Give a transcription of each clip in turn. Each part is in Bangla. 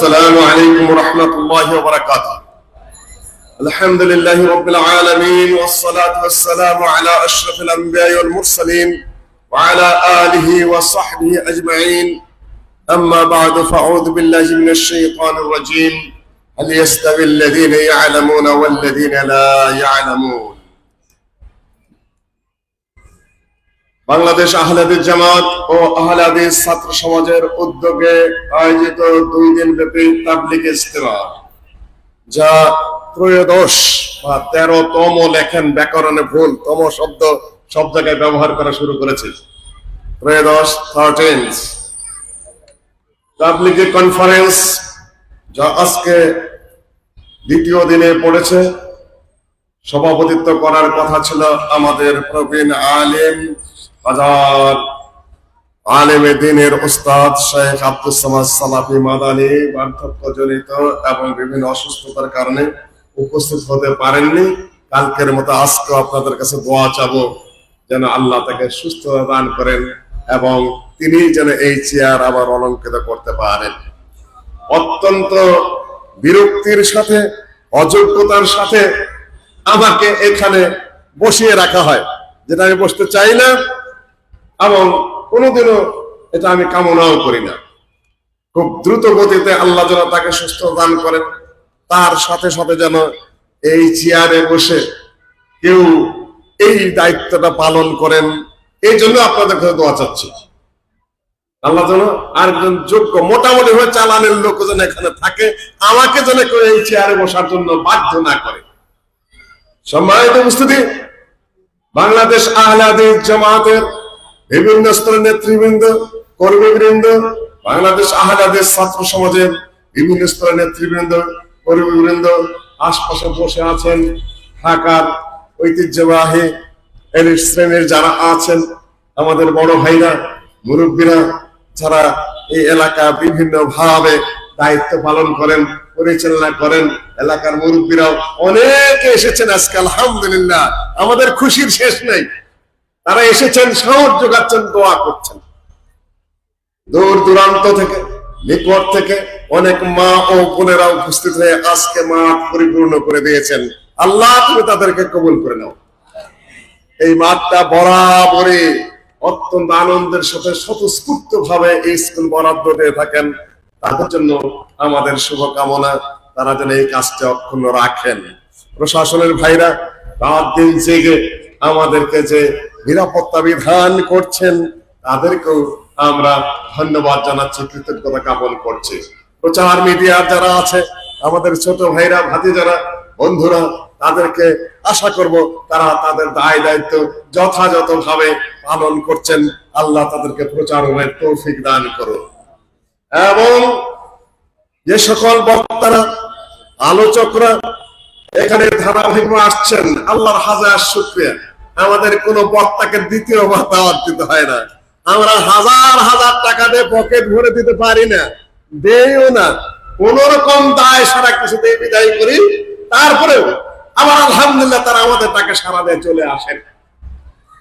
السلام عليكم ورحمة الله وبركاته. الحمد لله رب العالمين والصلاة والسلام على أشرف الأنبياء والمرسلين وعلى آله وصحبه أجمعين. أما بعد فأعوذ بالله من الشيطان الرجيم. هل يستوي الذين يعلمون والذين لا يعلمون. বাংলাদেশ আহলে হাদিস জামাত ও আহলে হাদিস ছাত্র সমাজের উদ্যোগে আয়োজিত 2 দিন ব্যাপী তাবলীগ ইজতিমা, যা ত্রয়োদশ বা 13তম, লেখেন ব্যাকরণে ভুল, তম শব্দ সব জায়গায় ব্যবহার করা শুরু করেছে, ত্রয়োদশ 13 তাবলীগ কনফারেন্স, যা আজকে দ্বিতীয় দিনে পড়েছে। সভাপতিত্ব করার কথা ছিল আমাদের প্রবীণ আলেম, হাজার আলেমে দ্বীনের উস্তাদ শেখ আব্দুস সামাদ সালাফি মাদানী বার্ধক্যজনিত এবং বিভিন্ন অসুস্থতার কারণে উপস্থিত হতে পারেননি। কালকের মতো আজকেও আপনাদের কাছে দোয়া চাবো যেন আল্লাহ তাকে সুস্থতা দান করেন এবং তিনি যেন এই চেয়ার আবার অলঙ্কৃত করতে পারেন। অত্যন্ত বিরক্তির সাথে, অযোগ্যতার সাথে আমাকে এখানে বসিয়ে রাখা হয়, যেটা আমি বসতে চাই না এবং কোনোদিনও এটা আমি কামনাও করি না। খুব দ্রুত গতিতে আল্লাহ যেন তাকে সুস্থ দান করেন, তার সাথে সাথে যেন এই চেয়ারে বসে কেউ এই দায়িত্বটা পালন করেন। এই জন্য আপনাদের কাছে দোয়া চাচ্ছি, আল্লাহ যেন আরেকজন যোগ্য মোটামুটি হয়ে চালানের লোক যেন এখানে থাকে, আমাকে যেন কেউ এই চেয়ারে বসার জন্য বাধ্য না করে। সম্মানিত উপস্থিতি, বাংলাদেশ আহলে হাদিস জামাতের বিভিন্ন স্তরের নেতৃবৃন্দ, কর্মীবৃন্দ, বাংলাদেশ আহলে হাদিস ছাত্র সমাজের বিভিন্ন স্তরের নেতৃবৃন্দ, কর্মীবৃন্দ আশপাশে বসে আছেন, ঢাকার ঐতিহ্যবাহী এলিট শ্রেণীর যারা আছেন, আমাদের বড় ভাইরা, মুরব্বীরা, যারা এই এলাকা বিভিন্ন ভাবে দায়িত্ব পালন করেন, পরিচালনা করেন, এলাকার মুরব্বীরাও অনেকে এসেছেন আজকে, আলহামদুলিল্লাহ। আমাদের খুশির শেষ নেই। তারা এসেছেন, সাহস যোগাচ্ছেন, দোয়া করছেন। দূর দূরান্ত থেকে, নিকট থেকে অনেক মা ও বোনেরা উপস্থিত হয়ে আজকে মাঠ পরিপূর্ণ করে দিয়েছেন। আল্লাহ তুমি তাদেরকে কবুল করে নাও। এই মাঠটা বরাবরই অত্যন্ত আনন্দের সাথে স্বতঃস্ফূর্ত ভাবে এই স্কুল বরাদ্দ দিয়ে থাকেন। তাদের জন্য আমাদের শুভকামনা, তারা যেন এই কাজটা অক্ষুণ্ণ রাখেন। প্রশাসনের ভাইরা রাত দিন জেগে আমাদেরকে যে নিরাপত্তা বিধান করছেন, তাদেরকেও আমরা ধন্যবাদ জানাচ্ছি, কৃতজ্ঞতা জ্ঞাপন করছি। প্রচার মিডিয়ার যারা আছে, আমাদের ছোট ভাইরা, ভাতিজারা, বন্ধুরা, তাদেরকে আশা করব তারা তাদের দায় দায়িত্ব যথাযথভাবে পালন করছেন। আল্লাহ তাদেরকে প্রচারের তৌফিক দান করুন। এবং যে সকল বক্তারা, আলোচকরা এখানে ধারাবাহিক আসছেন, আল্লাহর হাজার শুকরিয়া। আমাদের কোন বক্তাকে দ্বিতীয়বার দাওয়াত দিতে হয় না। আমরা হাজার হাজার টাকা দিয়ে পকেট ভরে দিতে পারি না, দেইও না, কোন রকম দায় সারা কিছু দিয়ে বিদায় করি। তারপরেও আবার আলহামদুলিল্লাহ তারা আমাদের টাকা সারা দিয়ে চলে আসেন,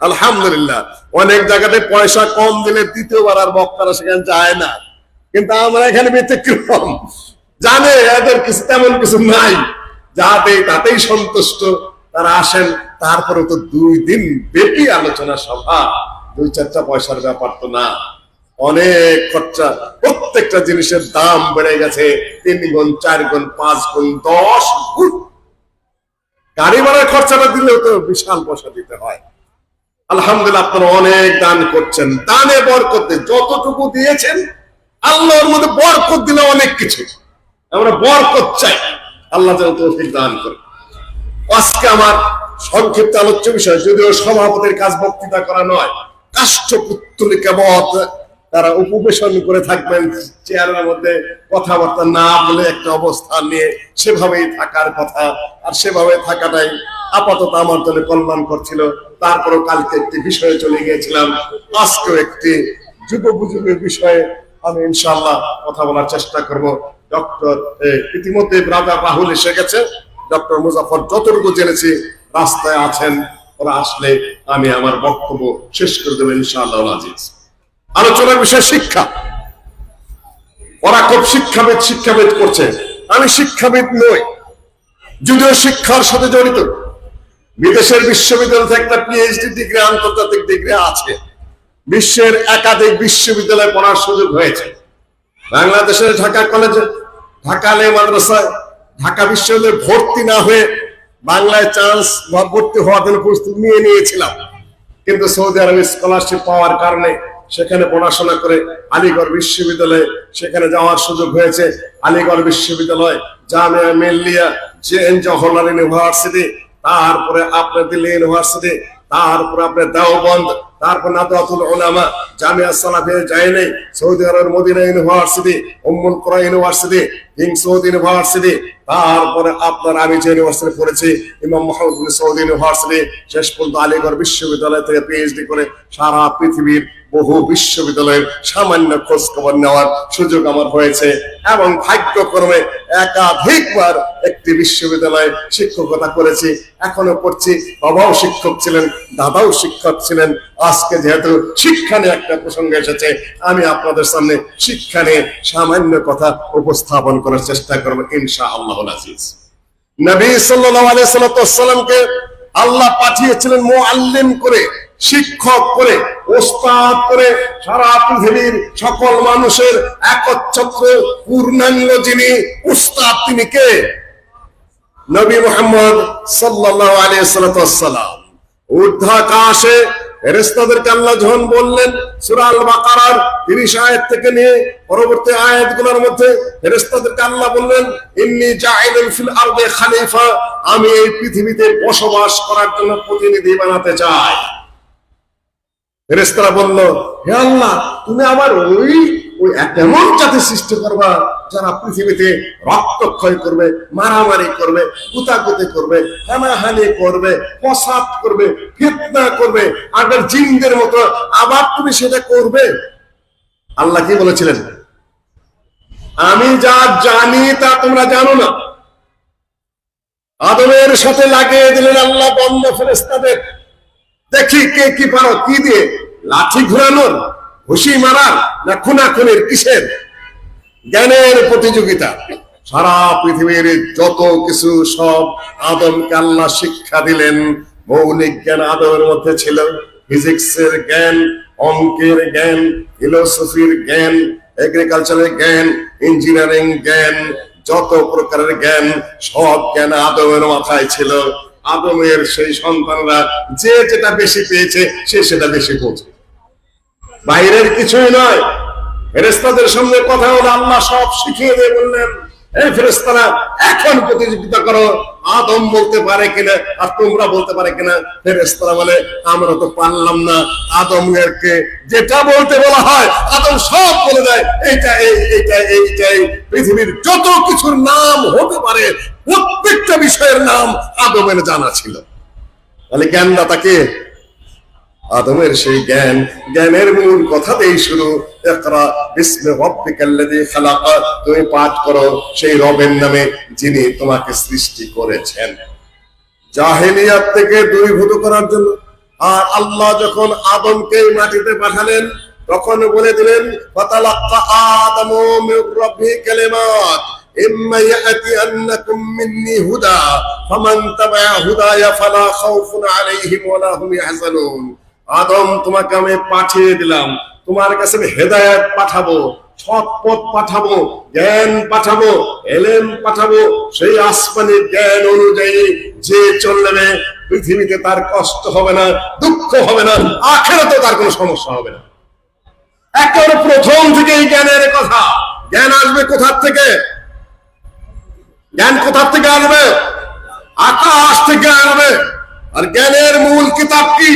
আলহামদুলিল্লাহ। অনেক জায়গাতে পয়সা কম দিলে দ্বিতীয়বার আর বক্তারা সেখানে যায় না, কিন্তু আমরা এখানে ব্যতিক্রম। জানে এদের কিছু তেমন কিছু নাই, যাতে তাতেই সন্তুষ্ট, তারা আসেন। তারপরে তো 2 দিন ব্যাপী আলোচনা সভা, 2-4টা পয়সার ব্যাপার তো না, অনেক খরচা। প্রত্যেকটা জিনিসের দাম বেড়ে গেছে 3 গুণ, 4 গুণ, 5 গুণ, 10 গুণ। গাড়ি ভাড়ার খরচাটা দিলেও তো বিশাল পয়সা দিতে হয়। আলহামদুলিল্লাহ আপনারা অনেক দান করছেন, দানে বরকত, যতটুকু দিয়েছেন আল্লাহর মধ্যে বরকত দিলে অনেক কিছু। আমরা বরকত চাই, আল্লাহ যেন তৌফিক দান করে। আজকে আমার সংক্ষিপ্ত আলোচ্য বিষয়, যদিও সভাপতির কাজ বক্তৃতা করা নয়, কাষ্ঠপুত্তলিকা মত তারা উপবেশন করে থাকবেন চেয়ারের মধ্যে, কথাবার্তা না বলে একটা অবস্থান নিয়ে সেভাবেই থাকার কথা। আর সেভাবে থাকাটাই আপাতত আমার জন্য কল্যাণ করছিল। তারপরও কালকে একটি বিষয়ে চলে গিয়েছিলাম, আজকেও একটি যুগোপযোগী বিষয়ে আমি ইনশাআল্লাহ কথা বলার চেষ্টা করব। ডক্টর ইতিমধ্যে ব্রাদার রাহুল এসে গেছে, ডক্টর মুজাফর যতটুকু জেনেছি রাস্তায় আছেন, ওরা আসলে আমি আমার বক্তব্য শেষ করে দেবো ইনশাআল্লাহ আজিজ। আলোচনার বিষয় শিক্ষা। ওরা খুব শিক্ষাবিদ করছে। আমি শিক্ষাবিদ নই, যদিও শিক্ষার সাথে জড়িত। বিদেশের বিশ্ববিদ্যালয় থেকে একটা পিএইচডি ডিগ্রি, আন্তর্জাতিক ডিগ্রি আছে। বিশ্বের একাধিক বিশ্ববিদ্যালয়ে পড়ার সুযোগ হয়েছে। বাংলাদেশের ঢাকা কলেজে, ঢাকা আলে মাদ্রাসায়, ঢাকা বিশ্ববিদ্যালয়ে ভর্তি না হয়ে বাংলায় চান্স বা ভর্তি হওয়ার জন্য প্রস্তুতি নিয়েছিলাম। কিন্তু সৌদি আরবে স্কলারশিপ পাওয়ার কারণে সেখানে পড়াশোনা করে আলিগড় বিশ্ববিদ্যালয়ে সেখানে যাওয়ার সুযোগ হয়েছে। আলিগড় বিশ্ববিদ্যালয়, জামিয়া মিল্লিয়া, জেএন জওহরলাল ইউনিভার্সিটি, তারপরে আপনার দিল্লি ইউনিভার্সিটি, তারপরে আপনার দেওবন্দ, তারপর নাদওয়াতুল উলামা, জামিয়া সালাফিয়া জাইনি, সৌদি আরবের মদিনা ইউনিভার্সিটি, উম্মুল কুরা ইউনিভার্সিটি, কিং সৌদ ইউনিভার্সিটি, তারপরে আপনার আমি যে ইউনিভার্সিটি পড়েছি ইমাম মুহাম্মদ বিন সৌদ ইউনিভার্সিটি, শেষ পর্যন্ত আলিগড় বিশ্ববিদ্যালয় থেকে পিএইচডি করে সারা পৃথিবীর বহু বিশ্ববিদ্যালয়ের সামান্য খোঁজ খবর নেওয়ার সুযোগ আমার হয়েছে। এবং ভাগ্যক্রমে একাধিকবার একটি বিশ্ববিদ্যালয়ে শিক্ষকতা করেছি, এখনো করছি। বাবাও শিক্ষক ছিলেন, দাদাও শিক্ষক ছিলেন। আজকে যেহেতু শিক্ষা নিয়ে একটা প্রসঙ্গ এসেছে, আমি আপনাদের সামনে শিক্ষা নিয়ে সামান্য কথা উপস্থাপন করার চেষ্টা করবো ইনশাআল্লাহুল আজিজ। নবী সাল্লাল্লাহু আলাইহি সাল্লামকে আল্লাহ পাঠিয়েছিলেন মুআল্লিম করে, শিক্ষক করে, ওস্তাদ করে, সারা পৃথিবীর সকল মানুষের একচ্ছত্র পূর্ণাঙ্গ যিনি উস্তাদ, তিনি কে? নবী মুহাম্মদ সাল্লাল্লাহু আলাইহি সাল্লাম। ঊর্ধ্বাকাশে ফেরেশতাদেরকে আল্লাহ যখন বললেন, সূরা আল বাকারার 30 আয়াত থেকে নিয়ে পরবর্তী আয়াতগুলোর মধ্যে ফেরেশতাদেরকে আল্লাহ বললেন, ইন্নী জাইলুন ফিল আরদি খলিফা, আমি এই পৃথিবীতে বসবাস করার জন্য প্রতিনিধি বানাতে চাই। ফেরেশতারা বলল, হে আল্লাহ, তুমি আবার ওই এমন জাতি সৃষ্টি করবা যারা পৃথিবীতে রক্তক্ষয় করবে, মারামারি করবে, কুতাকুতি করবে, হানাহানি করবে, ফসাদ করবে, ফিতনা করবে, আগের জিনদের মতো আবার তুমি সেটা করবে? আল্লাহ কি বলেছিলেন? আমি যা জানি তা তোমরা জানো না। আদমের সাথে লাগিয়ে দিলেন আল্লাহ বন্ধ ফেরেশতাদের, দেখি কে কি পারো, কি দিয়ে? লাঠি ঘুরানোর, ঘুষি মারার, না খুনাখুনির, কিসের? জ্ঞানের প্রতিযোগিতা। সারা পৃথিবীর যত কিছু সব আদমকে আল্লাহ শিক্ষা দিলেন। মৌলিক জ্ঞান আদমের মধ্যে ছিল, ফিজিক্সের জ্ঞান, অঙ্কের জ্ঞান, ফিলোসফির জ্ঞান, এগ্রিকালচারের জ্ঞান, ইঞ্জিনিয়ারিং জ্ঞান, যত প্রকারের জ্ঞান, সব জ্ঞান আদমের মাথায় ছিল। আদমের সেই সন্তানরা যে যেটা বেশি পেয়েছে সে সেটা বেশি বোঝে, বাইরের কিছুই নয়। ফেরেশতাদের সঙ্গে কথা হলো, আল্লাহ সব শিখিয়ে দিয়ে বললেন, এই ফেরেশতারা এখন প্রতিযোগিতা করো, আদম বলতে পারে কিনা আর তোমরা বলতে পারে কিনা। ফেরেশতারা বলে, আমরা তো পারলাম না। আদমকে যেটা বলতে বলা হয় আদম সব বলে দেয়, এইটাই। পৃথিবীর যত কিছুর নাম হতে পারে প্রত্যেকটা বিষয়ের নাম আদমের জানা ছিল। তাহলে জ্ঞানদাতা কে? আদমের সেই জ্ঞান, জ্ঞানের মূল কথাতেই শুরু, ইকরা বিসমি রাব্বিকাল্লাযী খালাক, তুমি পাঠ করো সেই রবের নামে যিনি তোমাকে সৃষ্টি করেছেন। জাহেলিয়াত থেকে দূরীভূত করার জন্য। আর আল্লাহ যখন আদমকে মাটিতে পাঠালেন তখন বলে দিলেন, ফাতালাক্কা আদামু মির রাব্বিহি কালিমাত ইম্মা ইয়াতিয়ান্নাকুম মিন্নি হুদা ফামান তাবি'a হুদায়া ফালা খাউফুন আলাইহিম ওয়ালা হুম ইয়াহজানুন। আদম, তোমাকে আমি পাঠিয়ে দিলাম, তোমার কাছে আমি হেদায়েত পাঠাবো, সৎ পথ পাঠাবো, জ্ঞান পাঠাবো, এলেম পাঠাবো। সেই আসমানি জ্ঞান অনুযায়ী যে চলবে পৃথিবীতে তার কষ্ট হবে না, দুঃখ হবে না, আখিরাতে তার কোনো সমস্যা হবে না। একেবারে প্রথম থেকে এই জ্ঞানের কথা। জ্ঞান আসবে কোথার থেকে? জ্ঞান কোথার থেকে আসবে? আকাশ থেকে আসবে। আর জ্ঞানের মূল কিতাব কি?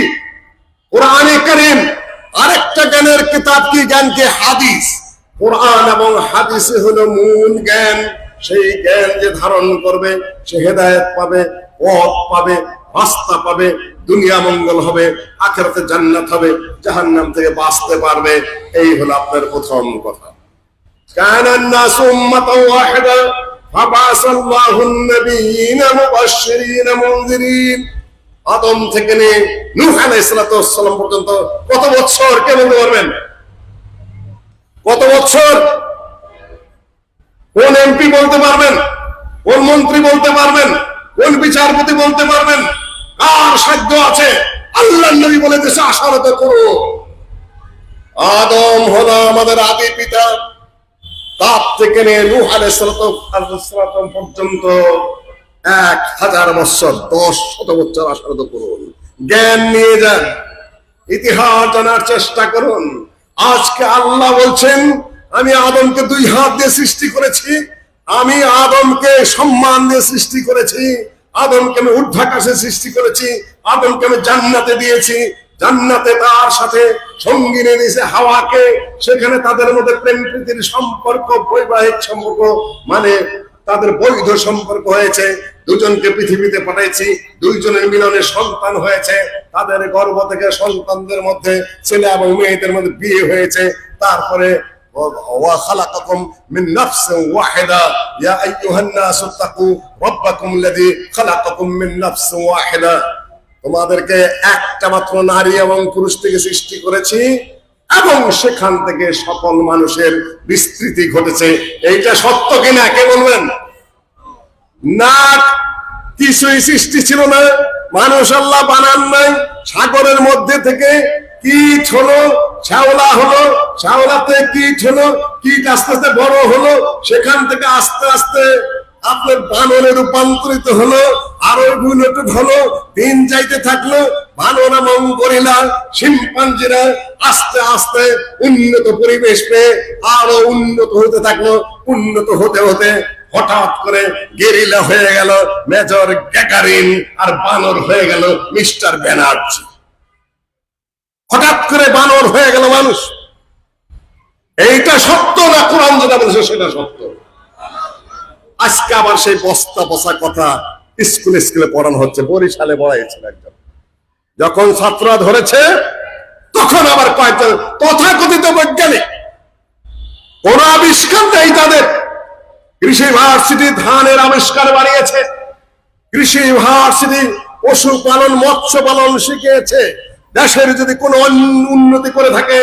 কোরআনে কারীম। আরেকটা জ্ঞানের কিতাব কি? জ্ঞানকে হাদিস। কোরআন এবং হাদিসে হলো মূল জ্ঞান। সেই জ্ঞান যে ধারণ করবে সে হেদায়েত পাবে, পথ পাবে, রাস্তা পাবে, দুনিয়া মঙ্গল হবে, আখিরাতে জান্নাত হবে, জাহান্নাম থেকে বাঁচতে পারবে। এই হলো আপনার প্রথম কথা। কানান নাসু উম্মাতান ওয়াহিদা ফাবাসাল্লাহু আন-নাবিয়্যিনা মুবাশশিরিনা মুনযিরিন। আদম থেকে নিয়ে নূহ আলাইহিস সালাম পর্যন্ত কত বছর কে বলতে পারবেন? কত বছর? কোন এমপি বলতে পারবেন? কোন মন্ত্রী বলতে পারবেন? কোন বিচারপতি বলতে পারবেন? কার সাধ্য আছে? আল্লাহর নবী বলে দেশে আশারত করো। আদম হলো আমাদের আদি পিতা, তার থেকে নিয়ে নূহ আলাইহিস সালাম পর্যন্ত 1000 বছর 10 বছর আশারত করুন, জ্ঞান নিয়ে যান, ইতিহাস জানার চেষ্টা করুন। আজকে আল্লাহ বলছেন আমি আদমকে 2 হাত দিয়ে সৃষ্টি করেছি, আমি আদমকে সম্মান দিয়ে সৃষ্টি করেছি, আদমকে আমি ঊর্ধ্বাকাশে সৃষ্টি করেছি, আদমকে আমি জান্নাতে দিয়েছি, জান্নাতে তার সাথে সঙ্গিনী দিয়েছে হাওয়াকে, সেখানে তাদের মধ্যে প্রেম প্রীতির সম্পর্ক, বৈবাহিক সম্পর্ক, মানে তাদের বৈধ সম্পর্ক হয়েছে। দুজনকে পৃথিবীতে পাঠাইছি, দুইজনের মিলনে সন্তান হয়েছে, তাদের গর্ভ থেকে সন্তানদের মধ্যে ছেলে এবং মেয়েদের মধ্যে বিয়ে হয়েছে। তারপরে وخلقكم من نفس واحدة يا أيها الناس اتقوا ربكم الذي خلقكم من نفس واحدة। তোমাদেরকে একটা মাত্র নারী এবং পুরুষ থেকে সৃষ্টি করেছি এবং সেখান থেকে সকল মানুষের বিস্তৃতি ঘটেছে। এইটা সত্য কিনা কে বলবেন? না, কিছুই সৃষ্টি ছিল না, মানুষ আল্লাহ বানান নাই। সাগরের মধ্যে থেকে কীট হলো, শ্যাওলা হলো, শ্যাওলাতে কীট হলো, কীট আস্তে আস্তে বড় হলো, সেখান থেকে আস্তে আস্তে আপনার বানরে রূপান্তরিত হলো, আরো উন্নত হলো, দিন যাইতে থাকলো, বানর এবং গরিলা, শিম্পাঞ্জিরা আস্তে আস্তে উন্নত পরিবেশ পেয়ে আরো উন্নত হতে থাকলো। উন্নত হতে হতে হঠাৎ করে গেরিলা হয়ে গেল মেজর গ্যাগারিন, আর বানর হয়ে গেল মিস্টার ব্যানার্জি। হঠাৎ করে বানর হয়ে গেল মানুষ। এইটা সত্য না কোরআন যেটা বলছে সেটা সত্য? আজকে আবার সেই বস্তা বসা কথা স্কুলে পড়ানো হচ্ছে। বরিশালে পড়াইছিল একজন, যখন ছাত্ররা ধরেছে তখন আবার কয়েকজন তথাকথিত বৈজ্ঞানিক, কোন আবিষ্কার নেই তাদের। কৃষি ইউনিভার্সিটি ধানের আবিষ্কার বানিয়েছে, কৃষি ইউনিভার্সিটি পশুপালন মৎস্য পালন শিখিয়েছে। দেশের যদি কোনো উন্নতি করে থাকে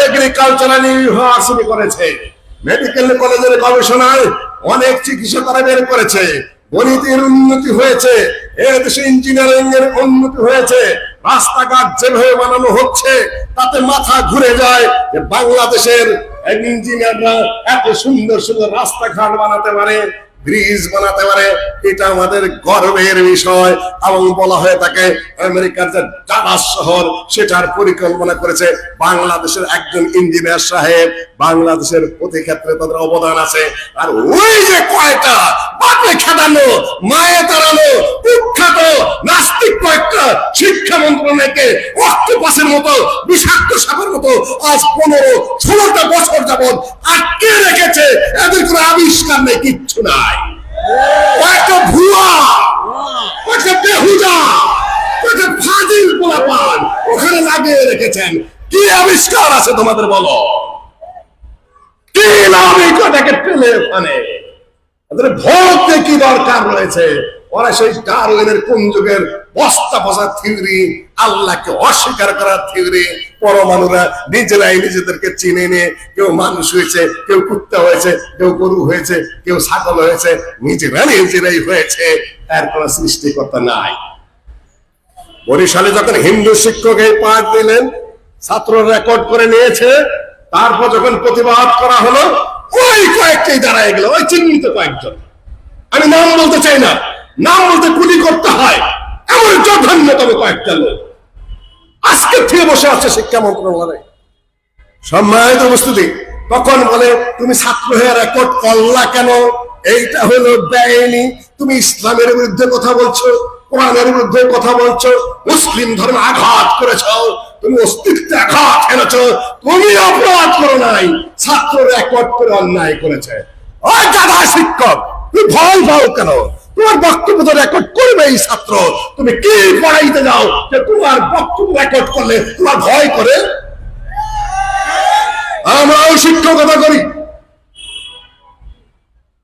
এগ্রিকালচারাল ইউনিভার্সিটি করেছে, মেডিকেল কলেজের গবেষণায় অনেক চিকিৎসা তারা বের করেছে, গণিতের উন্নতি হয়েছে, এদেশে ইঞ্জিনিয়ারিং এর উন্নতি হয়েছে। রাস্তাঘাট যেভাবে বানানো হচ্ছে তাতে মাথা ঘুরে যায় যে বাংলাদেশের ইঞ্জিনিয়াররা এত সুন্দর সুন্দর রাস্তাঘাট বানাতে পারে, ব্রিজ বানাতে পারে, এটা আমাদের গর্বের বিষয়। এবং বলা হয়ে থাকে আমেরিকার যে ডালাস শহর সেটার পরিকল্পনা করেছে বাংলাদেশের একজন ইঞ্জিনিয়ার সাহেব। বাংলাদেশের প্রতি ক্ষেত্রে তাদের অবদান আছে। আর ওই যে কয়টা বাপে খেদানো, মায়ে তাড়ানো, কুখ্যাত নাস্তিক কয়েকটা শিক্ষা মন্ত্রণালয়কে অক্টোপাসের মতো, বিষাক্ত সাপের মতো আজ 15-16টা বছর যাবৎ আটকে রেখেছে। এদের কোনো আবিষ্কার নেই, কিচ্ছু নাই। কয়েকটা ভুয়া, কয়েকটা বেহুদা, কয়েকটা ফাজিল পোলাপান ওখানে লাগিয়ে রেখেছেন। কি আবিষ্কার আছে তোমাদের বলো? কি নাবিকতাকে টেনে ওখানে ভোটে কি দরকার রয়েছে? ওরা সেই ডারউইনের কোন যুগের বস্তা বসা থিওরি, আল্লাহকে অস্বীকার করার থিওরি। পরমাণুরা নিজেরাই নিজেদেরকে চিনে নিয়ে কেউ মানুষ হয়েছে, কেউ কুত্তা হয়েছে, কেউ গরু হয়েছে, কেউ ছাগল হয়েছে, নিজেরাই হয়েছে, তার কোন সৃষ্টিকর্তা নাই। বরিশালে যখন হিন্দু শিক্ষক এই পাঠ দিলেন, ছাত্র রেকর্ড করে নিয়েছে, তারপর যখন প্রতিবাদ করা হলো ওই কয়েকটাই দাঁড়ায় গেল, ওই চিহ্নিত কয়েকজন। আমি নাম বলতে চাই না, নাম বলতে গুলি করতে হয় এমন জঘন্যতম কয়েকটা লোক আজকে থেকে বসে আছে শিক্ষা মন্ত্রণালয়ে। সম্মানিত উপস্থিতি, তখন বলে তুমি ছাত্র হয়ে রেকর্ড করলা কেন? এইটা হলো বেআইনি। তুমি ইসলামের বিরুদ্ধে কথা বলছো, কোরআনের বিরুদ্ধে কথা বলছো, মুসলিম ধর্মে আঘাত করেছ, তুমি অস্তিত্বে আঘাত এনেছ, তুমি অপরাধ করো নাই, ছাত্র রেকর্ড করে অন্যায় করেছে। ওই দাদা শিক্ষক, তুমি ভয় পাও কেন? তোমার বক্তব্য তো রেকর্ড করবে এই ছাত্র। তুমি কি পড়াইতে যাও যে তোমার বক্তব্য রেকর্ড করলে তোমার ভয় করে? আমরাও শিক্ষকতা করি।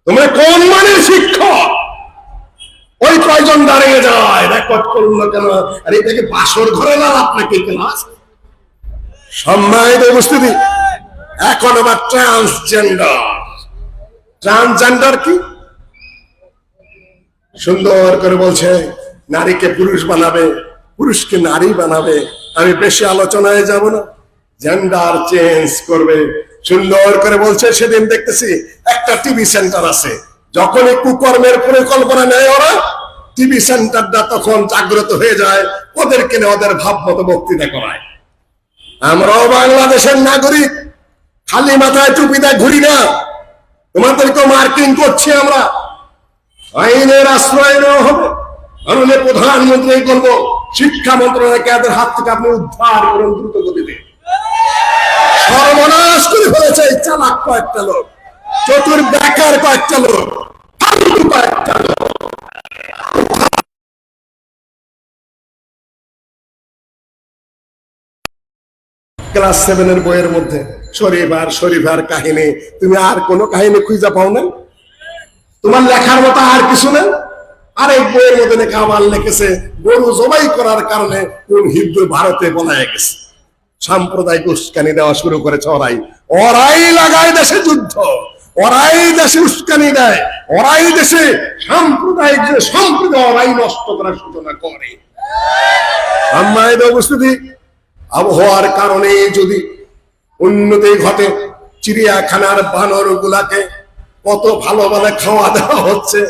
তোমরা কোন মানের শিক্ষক? ওই কয়জন দাঁড়িয়ে যায় রেকর্ড করলো কেন? আর এটাকে বাসর ঘরে না আপনাকে ক্লাস? সম্মানিত উপস্থিতি, এখন আবার ট্রান্সজেন্ডার, ট্রান্সজেন্ডার কি? সুন্দর করে বলছে নারীকে পুরুষ বানাবে, পুরুষকে নারী বানাবে। আমি বেশি আলোচনায় যাব না, জেন্ডার চেঞ্জ করবে। সুন্দর করে বলছে সেদিন দেখতেছি একটা টিভি সেন্টার আছে, যখনই কুকর্মের পরিকল্পনা নেয় ওরা, টিভি সেন্টারটা তখন জাগ্রত হয়ে যায়, ওদেরকে নিয়ে ওদের ভাবমতো বক্তৃতা করায়। আমরাও বাংলাদেশের নাগরিক, খালি মাথায় টুপিটা ঘুরি না, তোমাদেরকে মার্কিং করছি আমরা। আইনের আশ্রয় নেওয়া হবে, মাননীয় প্রধানমন্ত্রী করবো, শিক্ষা মন্ত্রণালয়কে এদের হাত থেকে আপনি উদ্ধার করুন দ্রুত গতিতে। সর্বনাশ করে ফেলেছে এই চালাক কয়েকটা লোক, চতুর বেকার কয়েকটা লোক, ফালতু কয়েকটা লোক। ক্লাস 7 বইয়ের মধ্যে শরীফার কাহিনী, তুমি আর কোন কাহিনী খুঁজে পাও না? তোমার লেখার মতো আর কিছু না? আরেক বইয়ের মধ্যে লেখা আমার লিখেছে গরু জবাই করার কারণে কোন হিন্দু ভারতে পলায় গেছে। সাম্প্রদায়িক উস্কানি দেওয়া শুরু করেছে ওরাই লাগায় দেশে যুদ্ধ, ওরাই দেশে উস্কানি দেয়, ওরাই দেশে সাম্প্রদায়িক যে সম্প্রদায় ওরাই নষ্ট করার সূচনা করে। সম্মানিত উপস্থিতি, আবহাওয়ার কারণে যদি উন্নতি ঘটে, চিড়িয়াখানার বানর গুলাকে কত ভালো ভালো খাওয়া দেওয়া হচ্ছে,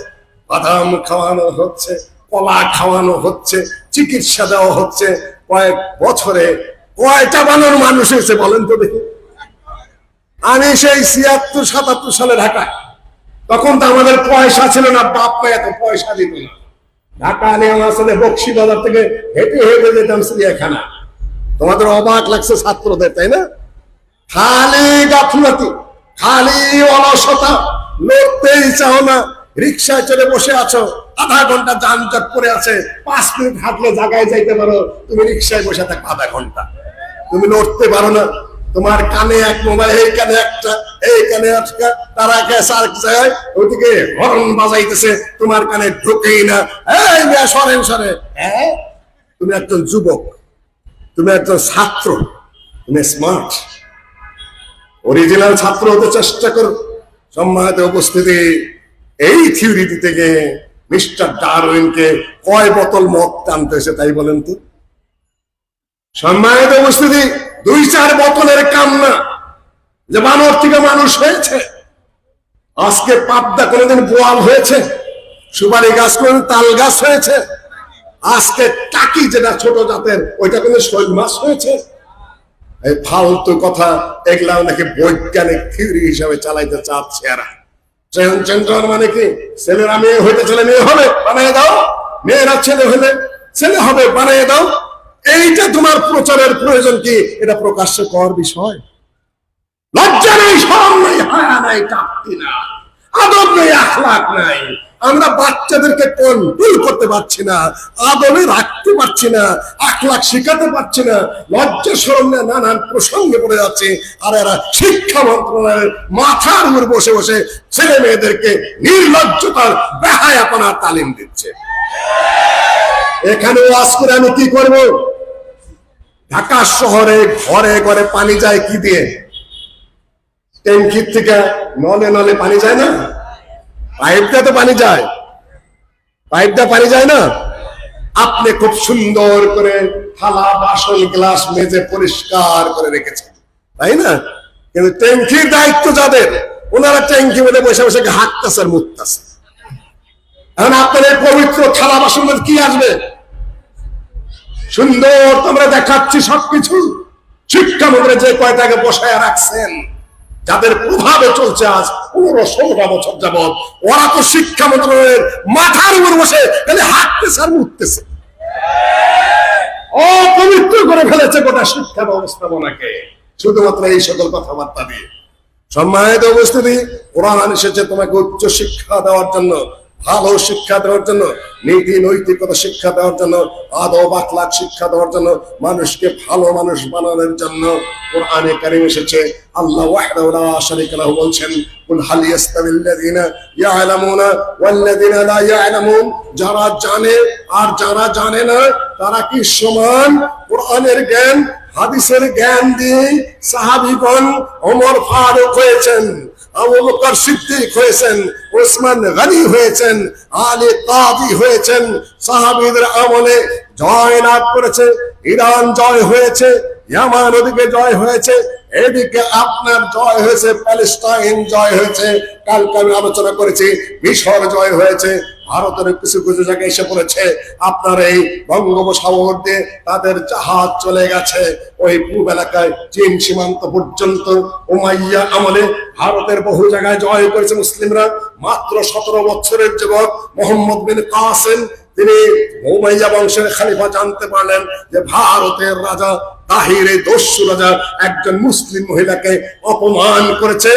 বাদাম খাওয়ানো হচ্ছে, কলা খাওয়ানো হচ্ছে, চিকিৎসা দেওয়া হচ্ছে। কয়েক বছরে কয়টা বানর মানুষ হয়েছে বলেন তো দেখি? আমি সেই 76-77 সালে ঢাকায়, তখন তো আমাদের পয়সা ছিল না, বাপ মা এত পয়সা দিত না। ঢাকা নিয়ে আমার সাথে বক্সিবাজার থেকে হেঁটে হেঁটে যেতাম চিড়িয়াখানা। তোমাদের অবাক লাগছে ছাত্রদের, তাই না? খালি গাফলতি, খালি অলসতা, লড়তেই চাও না। রিক্সায় চলে বসে আছো, আধা ঘন্টা যানজট পড়ে আছে, 5 মিনিট হাঁটলে জায়গায় যাইতে পারো, তুমি রিক্সায় বসে থাকো আধা ঘন্টা, তুমি লড়তে পারো না। তোমার কানে এক মোবাইল, এই কানে একটা, এই কানে একটা, তারা জায়গায় ওইদিকে হর্ন বাজাইতেছে, তোমার কানে ঢোকেই না। এই মেয়ে সরেন সরে। হ্যাঁ, তুমি একজন যুবক, তুমি একজন ছাত্র, তুমি স্মার্ট, অরিজিনাল ছাত্র হতে চেষ্টা করো। সম্মানিত উপস্থিতি, এই থিওরি দিতে গিয়ে মিস্টার ডারউইনকে কয় বোতল মদ টানতে হয়েছে তাই বলেন তো? সম্মানিত উপস্থিতি, 2-4 বোতলের কাম না যে বানর থেকে মানুষ হয়েছে। আজকে পাবদা কোনোদিন বোয়াল হয়েছে, সুপারি গাছ কোনোদিন তাল গাছ হয়েছে, আজকে টাকি যেটা ছোট জাতের ওইটা কোনো শৈল মাছ হয়েছে? এই ফালতু কথা এগুলাও নাকি বৈজ্ঞানিক থিওরি হিসাবে চালাইতে চাচ্ছে এরা। ট্রান্সজেন্ডার মানে কি? ছেলেরা মেয়ে হইতে চলে মেয়ে হবে, বানিয়ে দাও, মেয়েরা ছেলে হলে ছেলে হবে, বানিয়ে দাও। এইটা তোমার প্রচারের প্রয়োজন কি? এটা প্রকাশ্যে কর বিষয়। লজ্জা নেই, শরম নেই, হায়া নাই, চাকরি না, আদব নেই, আখলাক নাই। আমরা বাচ্চাদেরকে কন্ট্রোল করতে পারছি না, আদবে রাখতে পারছি না, আখলাক শিখাতে পারছি না, লজ্জা শরম নিয়ে নানান প্রসঙ্গে পড়ে যাচ্ছে। আর এরা শিক্ষা মন্ত্রণালয়ের মাথার উপর বসে বসে ছেলে মেয়েদেরকে নির্লজ্জতার বেহায়াপনার তালিম দিচ্ছে। এখানে ওয়াজ করে আমি কি করব? ঢাকা শহরে ঘরে ঘরে পানি যায় কি দিয়ে? ট্যাঙ্কির থেকে নলে নলে পানি যায় না, পাইপটা তো পানি যায়, পাইপটা পানি যায় না। আপনি খুব সুন্দর করে থালা বাসন গ্লাস মেজে পরিষ্কার করে রেখেছেন, তাই না? কিন্তু ট্যাঙ্কির দায়িত্ব যাদের, ওনারা ট্যাঙ্কি মধ্যে বসে বসে হাঁটতেছে আর মুততেছে। এখন আপনার এই পবিত্র থালা বাসন মধ্যে কি আসবে? সুন্দর তোমরা দেখাচ্ছি সবকিছু। শিক্ষামন্ত্রী যে কয়টাকে বসায় রাখছেন, যাদের প্রভাবে চলছে আজ 15-16 বছর যাবৎ, ওরা তো শিক্ষা মন্ত্রণালয়ের মাথার উপর বসে খালি হাঁটতেছে আর উঠতেছে, অপবিত্র করে ফেলেছে গোটা শিক্ষা ব্যবস্থাপনাকে শুধুমাত্র এই সকল কথাবার্তা দিয়ে। সম্মানিত উপস্থিতি, কোরআন এসেছে তোমাকে উচ্চ শিক্ষা দেওয়ার জন্য, ভালো শিক্ষা দেওয়ার জন্য, নীতি নৈতিকতা শিক্ষা দেওয়ার জন্য, আদব আখলাক শিক্ষা দেওয়ার জন্য, মানুষকে ভালো মানুষ বানানোর জন্য কোরআনে কারীম এসেছে। আল্লাহ ওয়াহদাহু লা শারীকা লাহু বলছেন, কুল হাল ইয়াস্তাবিল্লাযিনা ইয়ালামুনা ওয়াল্লাযিনা লা ইয়ালামুন, যারা জানে আর যারা জানে না তারা কি সমান? কোরআনের জ্ঞান হাদিসের জ্ঞান দিয়ে সাহাবীগণ ওমর ফারুক হয়েছেন, আবু বকর সিদ্দিক হয়েছেন, ওসমান গনি হয়েছেন, আলী কাদি হয়েছেন। সাহাবীদের আমলে জয় লাভ করেছে, ইরান জয় হয়েছে, ইয়ামান ওদিকে জয় হয়েছে, এদিকে আপনার জয় হয়েছে, প্যালেস্টাইন জয় হয়েছে, কালকে আমি আলোচনা করেছি মিশর জয় হয়েছে। ভারতের কিছু কিছু জায়গায় এসে পড়েছে। আপনার এই বঙ্গোপসাগর দিয়ে তাদের জাহাজ চলে গেছে ওই পূর্ব এলাকায়, চীন সীমান্ত পর্যন্ত। উমাইয়া আমলে ভারতের বহু জায়গায় জয় করেছে মুসলিমরা। মাত্র 17 বছরের যুবক মোহাম্মদ বিন কাসেম, তিনি উমাইয়া বংশের খলিফা, জানতে পারলেন যে ভারতের রাজা তাহির, এই দস্যু রাজা, একজন মুসলিম মহিলাকে অপমান করেছে।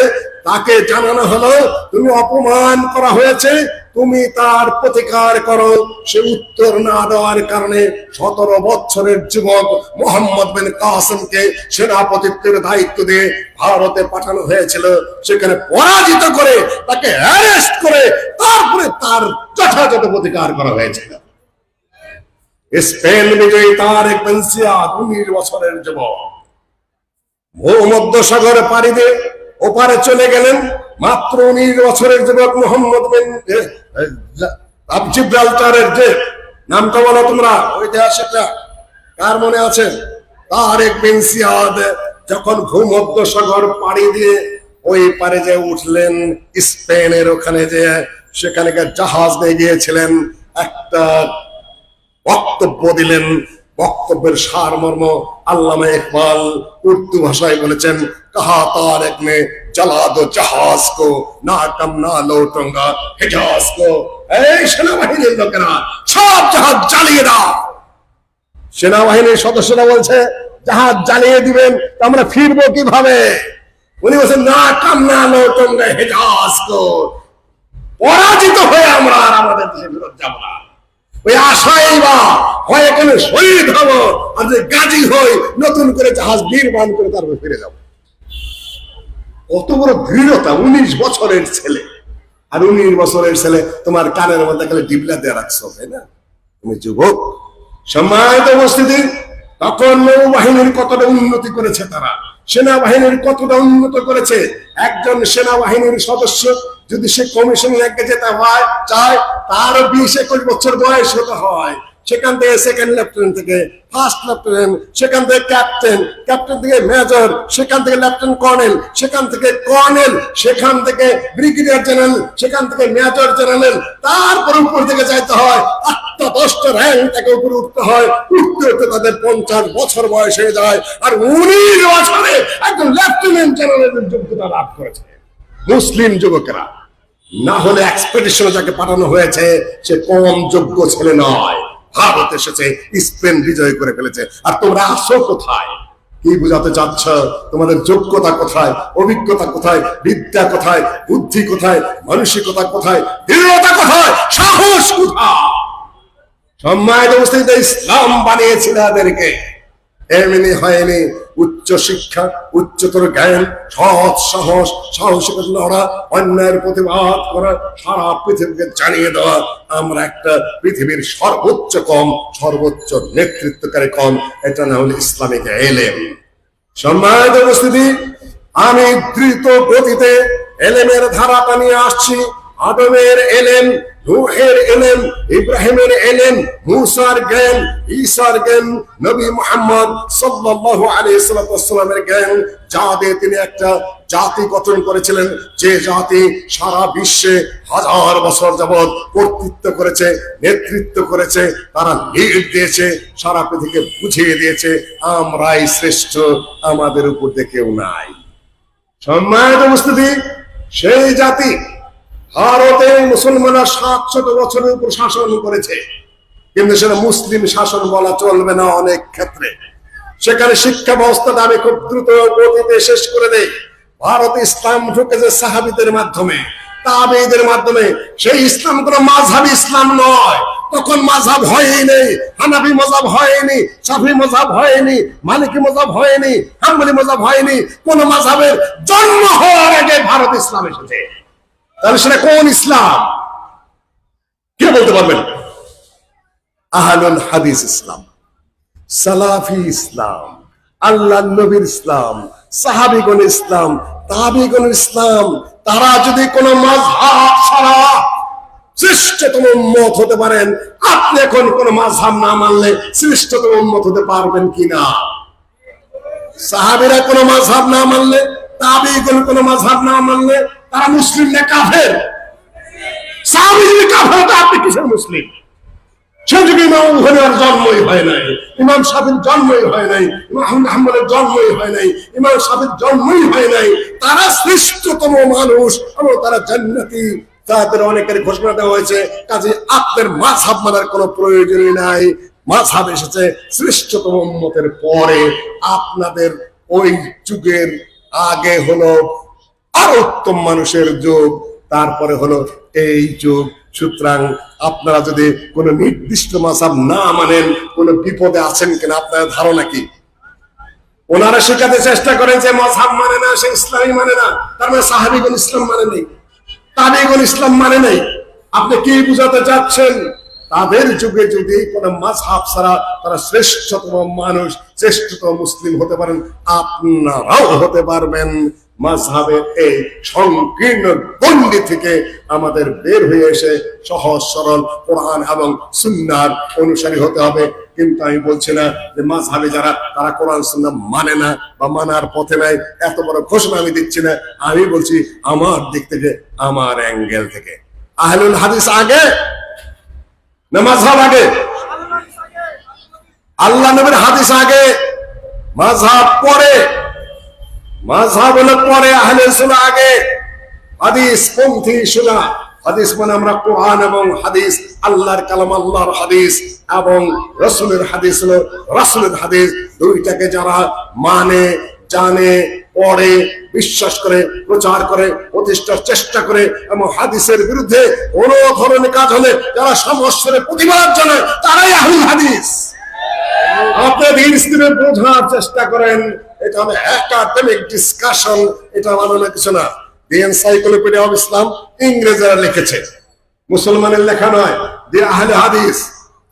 তাকে জানানো হলো, তুমি অপমান করা হয়েছে, তুমি তার প্রতিকার করো। সে উত্তর না দেওয়ার কারণে 17 বছরের যুবক মোহাম্মদ বিন কাসেমকে সেনাপতিত্বের দায়িত্ব দিয়ে ভারতে পাঠানো হয়েছিল। সেখানে পরাজিত করে তাকে অ্যারেস্ট করে তারপরে তার যথাযথ প্রতিকার করা হয়েছিল। স্পেন বিজয়ী তারেক বিন জিয়াদ 19 বছরের যুবক ভূমধ্য সাগর পাড়ি দিয়ে ওপারে চলে গেলেন। মাত্র 19 বছরের যুবক মোহাম্মদ বিন জিব্রাল্টারের, যে নামটা বলো তোমরা, ঐতিহাসিকরা কার মনে আছে? তারেক বিন জিয়াদ যখন ভূমধ্য সাগর পাড়ি দিয়ে ওই পারে যে উঠলেন, স্পেনের ওখানে যে সেখানে জাহাজ নিয়ে গিয়েছিলেন, একটা বক্তব্য দিলেন। বক্তব্যের সারমর্ম আল্লামা ইকবাল উর্দু ভাষায় বলেছেন, কহা তারেক ने जला दो जहाज को, ना कम ना लौटूंगा हिजाज को। এই সেনাবাহিনীর লোকেরা সব জাহাজ জ্বালিয়ে দাও। সেনাবাহিনীর সদস্যরা বলছে, জাহাজ জ্বালিয়ে দিবেন তো আমরা ফিরবো কিভাবে? উনি বলছেন, না কাম না লৌটুঙ্গা হিজাজ কো, পরাজিত হয়ে আমরা আর আমাদের দেশে ফেরত যাব না। ওই আশাই বা হয় এখানে শহীদ হব, আর যে গাজী হই নতুন করে জাহাজ নির্মাণ করে তারপর ফিরে যাব। কত বড় দৃঢ়তা! 19 বছরের ছেলে, আর 19 বছরের ছেলে তোমার কানের মধ্যে গেলে ডিবলা দিয়ে রাখছো, তাই না? তুমি যুবক। সম্মানিত উপস্থিতি, তখন নৌবাহিনীর কতটা উন্নতি করেছে তারা, সেনাবাহিনীর কতটা উন্নত করেছে। একজন সেনাবাহিনীর সদস্য যদি সে কমিশন র্যাঙ্কে যেতে হয় চায়, তার 20-21 বছর বয়স হতে হয়। সেখান থেকে সেকেন্ড লেফটেন্যান্ট থেকে ফার্স্ট লেফটেন্যান্ট, সেখান থেকে ক্যাপ্টেন, ক্যাপ্টেন থেকে মেজর, সেখান থেকে লেফটেন্যান্ট কর্নেল, সেখান থেকে কর্নেল, সেখান থেকে ব্রিগেডিয়ার জেনারেল, সেখান থেকে মেজর জেনারেল, তারপর উপর থেকে যাইতে হয় 8টা 10টা র্যাঙ্ক থেকে উপরে উঠতে হয়। উঠতে উঠতে তাদের 50 বছর বয়স হয়ে যায়, আর 19 বছরে একজন লেফটেন্যান্ট জেনারেলের যোগ্যতা লাভ করেছে মুসলিম যুবকেরা। না হলে এক্সপেডিশনে যাকে পাঠানো হয়েছে সে কম যোগ্য ছেলে নয়। ভারত এসেছে, স্পেন বিজয় করে ফেলেছে, আর তোমরা আসো কোথায়? কি বুঝাতে চাচ্ছ? তোমাদের যোগ্যতা কোথায়? অভিজ্ঞতা কোথায়? বিদ্যা কোথায়? বুদ্ধি কোথায়? মানসিকতা কোথায়? দৃঢ়তা কোথায়? সাহস কোথায়? সম্মানিত উপস্থিতি, ইসলাম বানিয়েছিল এদেরকে, এমনি হয়নি। উচ্চ শিক্ষা, উচ্চতর জ্ঞান, সৎ সাহস, সাহসিকতা লড়া, অন্যায়ের প্রতিবাদ করা, সারা পৃথিবীকে জানিয়ে দেওয়া আমরা একটা পৃথিবীর সর্বোচ্চ কম, সর্বোচ্চ নেতৃত্বকারী কম, এটা না হলে ইসলামিক এলেম। সম্মানিত উপস্থিতি, আমি দ্রুত গতিতে এলেমের ধারাটা নিয়ে আসছি। আদমের এলেম, নূহের এলেম, ইব্রাহিমের এলেম, মুসার জ্ঞান, ঈসার জ্ঞান, নবী মুহাম্মদ সাল্লাল্লাহু আলাইহি ওয়াসাল্লামের জ্ঞান, যা দিয়ে তিনি একটা জাতি গঠন করেছিলেন, যে জাতি সারা বিশ্বে 1000 বছর যাবৎ কর্তৃত্ব করেছে, নেতৃত্ব করেছে, তারা লিড দিয়েছে, সারা পৃথিবীকে বুঝিয়ে দিয়েছে আমরাই শ্রেষ্ঠ, আমাদের উপর দিয়ে কেউ নাই। সম্মানিত উপস্থিতি, সেই জাতি ভারতে মুসলমানরা 700 বছরের উপর শাসন করেছে, কিন্তু সেটা মুসলিম শাসন বলা চলবে না অনেক ক্ষেত্রে। সেখানে শিক্ষা ব্যবস্থাটা আমি খুব দ্রুত গতিতে শেষ করে দেই। ভারতে ইসলাম ঢুকেছে সাহাবীদের মাধ্যমে, তাবেঈদের মাধ্যমে। সেই ইসলাম কোনো মাযহাবী ইসলাম নয়, তখন মাযহাব হয়নি, হানাফি মাযহাব হয়নি, শাফি মাযহাব হয়নি, মালিকি মাযহাব হয়নি, হাম্বলি মাযহাব হয়নি। কোন মাযহাবের জন্ম হওয়ার আগে ভারত ইসলাম এসেছে। তাহলে সেটা কোন ইসলাম? কে বলতে পারবেন? আহলুল হাদিস ইসলাম, সালাফি ইসলাম, আল্লাহর নবীর ইসলাম, সাহাবীগণ ইসলাম, তাবেঈগণ ইসলাম, তারা যদি কোন মাযহাব ছাড়া শ্রেষ্ঠতম উম্মত হতে পারেন, আপনি এখন কোন মাযহাব না মানলে শ্রেষ্ঠতম উম্মত হতে পারবেন কিনা? সাহাবীরা কোন মাযহাব না মানলে, তাবেঈগণ কোন মাযহাব না মানলে তারা মুসলিম না কাফের? সাহাবী যদি কাফের, তো আপনি কিসের মুসলিম? সে যুগে ইমাম বুখারীর জন্মই হয় নাই, ইমাম শাফির জন্মই হয় নাই, ইমাম আহমদ হাম্বলের জন্মই হয় নাই, ইমাম শাফির জন্মই হয় নাই। তারা শ্রেষ্ঠতম মানুষ এবং তারা জান্নাতি, তাদের অনেকের ঘোষণা দেওয়া হয়েছে। কাজে আপনার মাযহাব মানার কোনো প্রয়োজনই নাই। মাযহাব এসেছে শ্রেষ্ঠতম উম্মতের পরে। আপনাদের ওই যুগের আগে হলো আরো উত্তম মানুষের যুগ, তারপরে হলো এই যুগ। সুতরাং আপনারা যদি কোন নির্দিষ্ট মাযহাব না মানেন, কোন বিপদে আছেন কিনা আপনার ধারণা কি? ওনারা শেখাতে চেষ্টা করেন যে মাযহাব মানে না, সে ইসলামই মানে না, তার মানে সাহাবীগণ ইসলাম মানে নেই, তাবেঈগণ ইসলাম মানে নাই। আপনি কি বুঝাতে চাচ্ছেন? তাদের যুগে যদি কোন মাযহাব ছাড়া তারা শ্রেষ্ঠতম মানুষ, শ্রেষ্ঠতম মুসলিম হতে পারেন, আপনারাও হতে পারবেন। মাযহাবের এই সংকীর্ণ গণ্ডি থেকে আমাদের বের হয়ে এসে সহজ সরল কোরআন এবং সুন্নাহর অনুসারী হতে হবে। কিন্তু আমি বলছি না যে মাযহাবে যারা, তারা কোরআন সুন্নাহ মানে না বা মানার পথে নাই, এত বড় ঘোষণা আমি দিচ্ছি না। আমি বলছি আমার দিক থেকে, আমার অ্যাঙ্গেল থেকে, আহলুল হাদিস আগে না মাযহাব আগে? আল্লাহ নবীর হাদিস আগে, মাযহাব পরে। মাযহাব হলো পরে, আহলে সুন্নাহ আগে। হাদিস পন্থী সুন্নাহ, হাদিস মানে আমরা কোরআন এবং হাদিস, আল্লাহর কালাম আল্লাহর হাদিস এবং রাসূলের হাদিস হলো রাসূলের হাদিস। দুইটাকে যারা মানে, জানে, পড়ে, বিশ্বাস করে, প্রচার করে, প্রতিষ্ঠার চেষ্টা করে এবং হাদিসের বিরুদ্ধে কোন ধরনের কাজ হলে যারা সমস্যার প্রতিবাদ জানায়, তারাই আহলুল হাদিস। আপনি ধীরে ধীরে বোঝার চেষ্টা করেন, এটা হবে একাডেমিক ডিসকাশন, এটা মানে কিছু না। দি এনসাইক্লোপিডিয়া অফ ইসলাম ইংরেজরা লিখেছে, মুসলমানের লেখা নয়। দি আহলে হাদিস,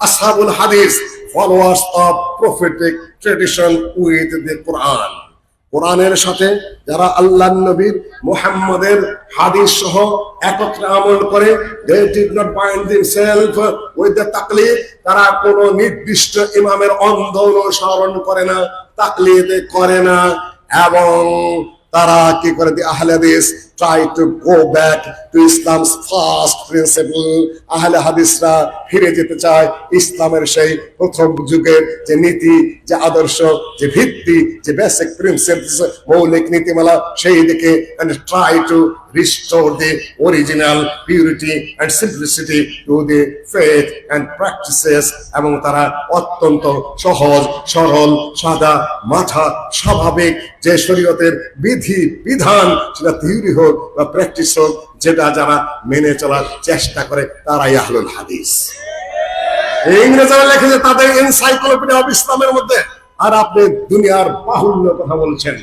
আসহাবুল হাদিস, followers of prophetic tradition with the Quran. কোরআনের সাথে যারা আল্লাহর নবীর মুহাম্মাদের হাদিস সহ একত্রে আমল করে, they did not bind themselves with the তাকলিদ। তারা কোন নির্দিষ্ট ইমামের অন্ধ অনুসরণ করে না, তাকলিদ করে না, এবং তারা কি করে? দি আহলে হাদিস try to go back to Islam's first principle. আহলে হাদিসরা ফিরে যেতে চায় ইসলামের সেই প্রথম যুগের যে নীতি, যে আদর্শ, যে ভিত্তি, যে বেসিক প্রিন্সিপলস, মৌলিক নীতিমালা, সেই দিকে, and try to restore the original purity and simplicity to the faith and practices. এবং তারা অত্যন্ত সহজ সরল, সাদা মাথা, স্বাভাবিক যে শরীয়তের বিধি বিধান, সেটা থিওরি হোক বা প্র্যাকটিস হোক, যেটা যারা মেনে চলার চেষ্টা করে, তারাই আহলুল হাদিস। ইংরেজরা লিখেছে তাদের এনসাইক্লোপিডিয়া অফ ইসলামের মধ্যে। আর আপনি দুনিয়ার বাহুল্য কথা বলছেন।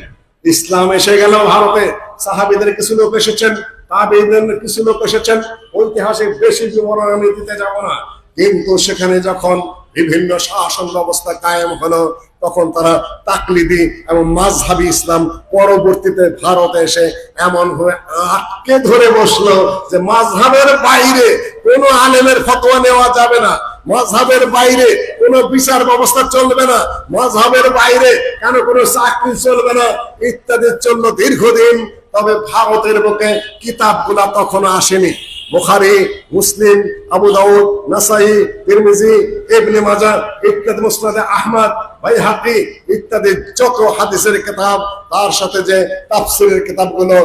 ইসলাম এসে গেল ভারতে, সাহাবীদের কিছু লোক এসেছেন, তাবেঈদের কিছু লোক এসেছেন, ঐতিহাসিক বেশি বিবরণ আমি দিতে যাব না। কিন্তু সেখানে যখন বিভিন্ন শাসন ব্যবস্থা কায়েম হলো, তখন তারা তাকলিদি এবং মাযহাবি ইসলাম পরবর্তীতে ভারতে এসে এমন ভাবে আটকে ধরে বসলো যে মাযহাবের বাইরে কোন আলেমের ফতোয়া নেওয়া যাবে না, মাযহাবের বাইরে কোন বিচার ব্যবস্থা চলবে না, মাযহাবের বাইরে কেন কোনো চাকরি চলবে না, ইত্যাদি চলল দীর্ঘদিন। তবে ভারতের বুকে কিতাবগুলা তখনও আসেনি। বুখারী, মুসলিম, আবু দাউদ, নাসাই, তিরমিজি, ইবনে মাজাহ ইত্যাদি, মুসনাদে আহমদ, বাইহাকি ইত্যাদি যত হাদিসের কিতাব, তার সাথে যে তাফসীরের কিতাবগুলো,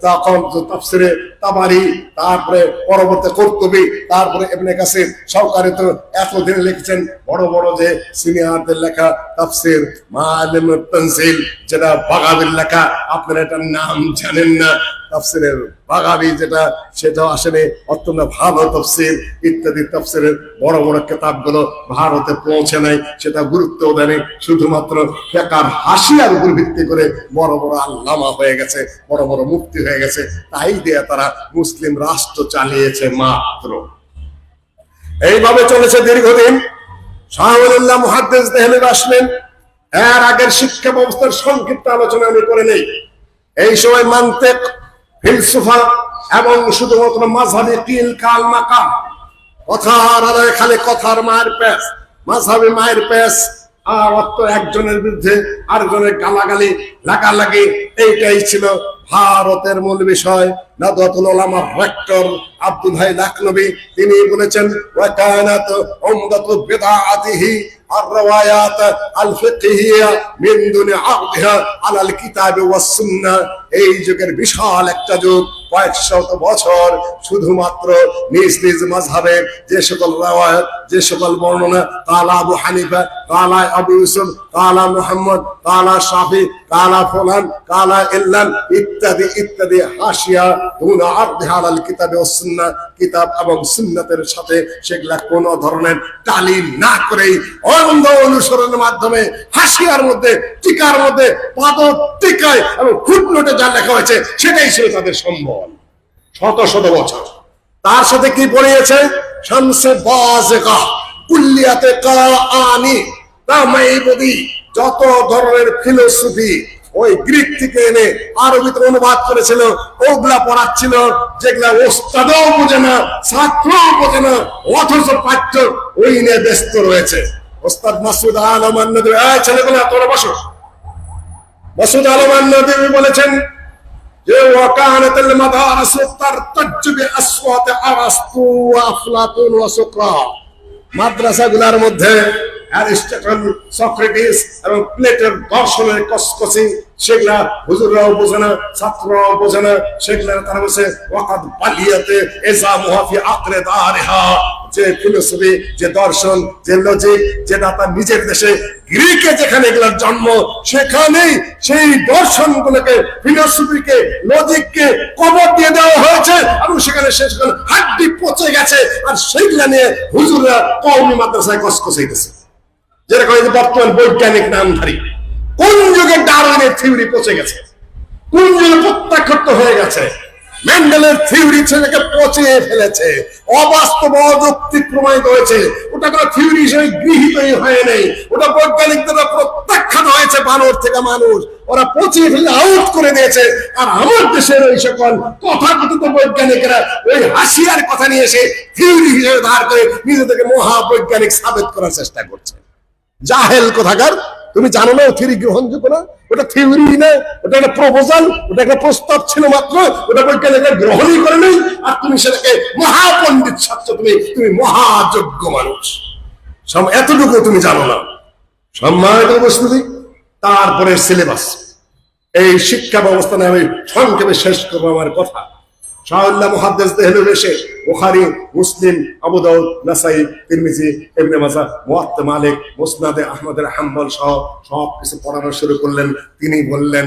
তখন তাফসীরে তাবারি, তারপরে পরবর্তী কুরতুবী, তারপরে ইবনে কাসির, শাওকানি তো এতদিন লিখেছেন। বড় বড় যে সিনিয়রদের লেখা তাফসীর মাআলিমুত তানজিল, যেটা বাগাবীর লেখা, আপনারা এটার নাম জানেন না, তাফসীরের বাগাবী যেটা, সেটাও আসলে অত্যন্ত ভালো তাফসীর। ইত্যাদি তাফসীরের বড় বড় কিতাবগুলো ভারতে পৌঁছে নাই, সেটা গুরুত্ব দেয়নি। শুধুমাত্র ফিকহের হাসিয়ার উপর ভিত্তি করে বড় বড় আল্লামা হয়ে গেছে, বড় বড় মুফতি হয়ে গেছে, তাই দিয়ে তারা মুসলিম রাষ্ট্র চালিয়েছে মাত্র। এইভাবে চলেছে দীর্ঘদিন। শাহ ওয়ালিউল্লাহ মুহাদ্দিস দেহলভী আসলেন। এর আগের শিক্ষা ব্যবস্থার সংক্ষিপ্ত আলোচনা আমি করে নেই। এই সময় মানতিক ফিলসফা এবং শুধুমাত্র মাযহাবি কিল কাল মাকাম, কথার আড়ালে খালি কথার মায়ের প্যাচ, মাযহাবি মায়ের প্যাচ, আর অর্থ একজনের বিরুদ্ধে আরেকজনের গালাগালি লাগালাগি, এইটাই ছিল ভারতের মূল বিষয়। নাদওয়াতুল উলামার রেক্টর আব্দুল হাই লাখনবী তিনি বলেছেন, ওয়া কানাত উমদাতু বিদআতিহি আর-রাওয়ায়াত আল-ফিকহিয়া মিন দুনি আরদিহা আলাল কিতাব ওয়াস সুন্নাহ। এই যুগের বিশাল একটা যুগ, কয়েক শত বছর শুধুমাত্র নিজ নিজ মাযহাবের যে সকল রাওয়ায়াত, যে সকল বর্ণনা, কালা আবু হানিফা, কালা আবু ইউসুফ, কালা মুহাম্মদ, কালা শাফি, কালা ফুলান, কালা ইল্লান ইত্যাদি ইত্যাদি, হাসিয়া দুনা আরদিহা আলাল কিতাব ওয়াস সুন্নাহ, কিতাব এবং সুন্নাতের সাথে সেগুলা কোন ধরনের টালি না করেই অন্ধ অনুসরণের মাধ্যমে হাসিয়ার মধ্যে, টিকার মধ্যে, পাদক টিকায় এবং ফুটনোটে যা লেখা হয়েছে সেটাই ছিল তাদের সম্বল শত শত বছর। তার সাথে কি পড়িয়েছে? শামসে বাযিগা, কুল্লিয়াতে কাআনি, তামাইবুদি, যত ধরনের ফিলোসফি ওই গ্রিক থেকে এনে আরবিতে অনুবাদ করেছিল, ওগুলা পড়াচ্ছিল, যেগুলা ওস্তাদও বোঝে না, ছাত্রও বোঝে না, অথচ পাঠ্য ওই নিয়ে ব্যস্ত রয়েছে। ওস্তাদ মাসুদ আলম নদভী, ছেলেগুলা তোরা বসো। মাসুদ আলম নদভী বলেছেন যে ওয়াকানাতুল মাদারিস তারতাজ্জু বিআসওয়াত আরাস্তু ওয়া আফলাতুন ওয়া সুকরাত, মাদ্রাসাগুলোর মধ্যে অ্যারিস্টটল, সক্রেটিস এবং প্লেটোর দর্শনের কসকসি, সেগুলা হুজুররাও বোঝে না, ছাত্ররাও বোঝে না, সেগুলা তারা বলছে ওয়াকাদ বালিয়াতে ইজামুহা ফি আকরিদারিহা, যে ফিলোসফি, যে দর্শন, যে লজিক, যেটা তার নিজের দেশে গ্রিকে যেখানে এগুলোর জন্ম, সেখানেই সেই দর্শনগুলোকে, ফিলোসফিকে, লজিককে কবর দিয়ে দেওয়া হয়েছে এবং সেখানে শেষ করে হাড্ডি পচে গেছে। আর সেইগুলা নিয়ে হুজুররা কওমি মাদ্রাসায় কসকসাইতেছে। যেরকম এই বর্তমান বৈজ্ঞানিক নামধারী, কোন যুগে ডারউইনের থিওরি পচে গেছে, কোন যুগে প্রত্যাখ্যাত হয়ে গেছে, মেন্ডেলের থিওরি ছেলেকে পচিয়ে ফেলেছে, অবাস্তব, অযৌক্তিক প্রমাণিত হয়েছে, ওটা কোনো থিওরি হিসেবে গৃহীতই হয় নাই, ওটা বৈজ্ঞানিকদের প্রত্যাখ্যাত হয়েছে, বানর থেকে মানুষ, ওরা পচিয়ে ফেলে আউট করে দিয়েছে। আর আমার দেশের ওই সকল তথাকথিত বৈজ্ঞানিকরা ওই হাসিয়ার কথা নিয়ে এসে থিওরি হিসেবে ধার করে নিজেদেরকে মহাবৈজ্ঞানিক সাবেত করার চেষ্টা করছে। জাহেল কোথাকার, তুমি জানো না থিওরি গ্রহণযোগ্য না, ওটা থিওরি না, ওটা একটা প্রপোজাল, ওটা একটা প্রস্তাব ছিল মাত্র, ওটা বৈজ্ঞানিকরা গ্রহণই করে নেই। আর তুমি সেটাকে মহাপণ্ডিত ছাত্র, তুমি মহাযোগ্য মানুষ, এতটুকু তুমি জানো না। সম্মানিত উপস্থিতি, তারপরে সিলেবাস, এই শিক্ষা ব্যবস্থা নিয়ে আমি সংক্ষেপে শেষ করবো আমার কথা। শাহুল্লাহ মুহাদ্দিস দেহলভী এসে বুখারী, মুসলিম, আবু দাউদ, নাসাই, তিরমিজি, ইবনে মাজাহ, মুওয়াত্তা মালিক, মুসনাদে আহমদের হাম্বল সহ সব কিছু পড়ানো শুরু করলেন। তিনি বললেন,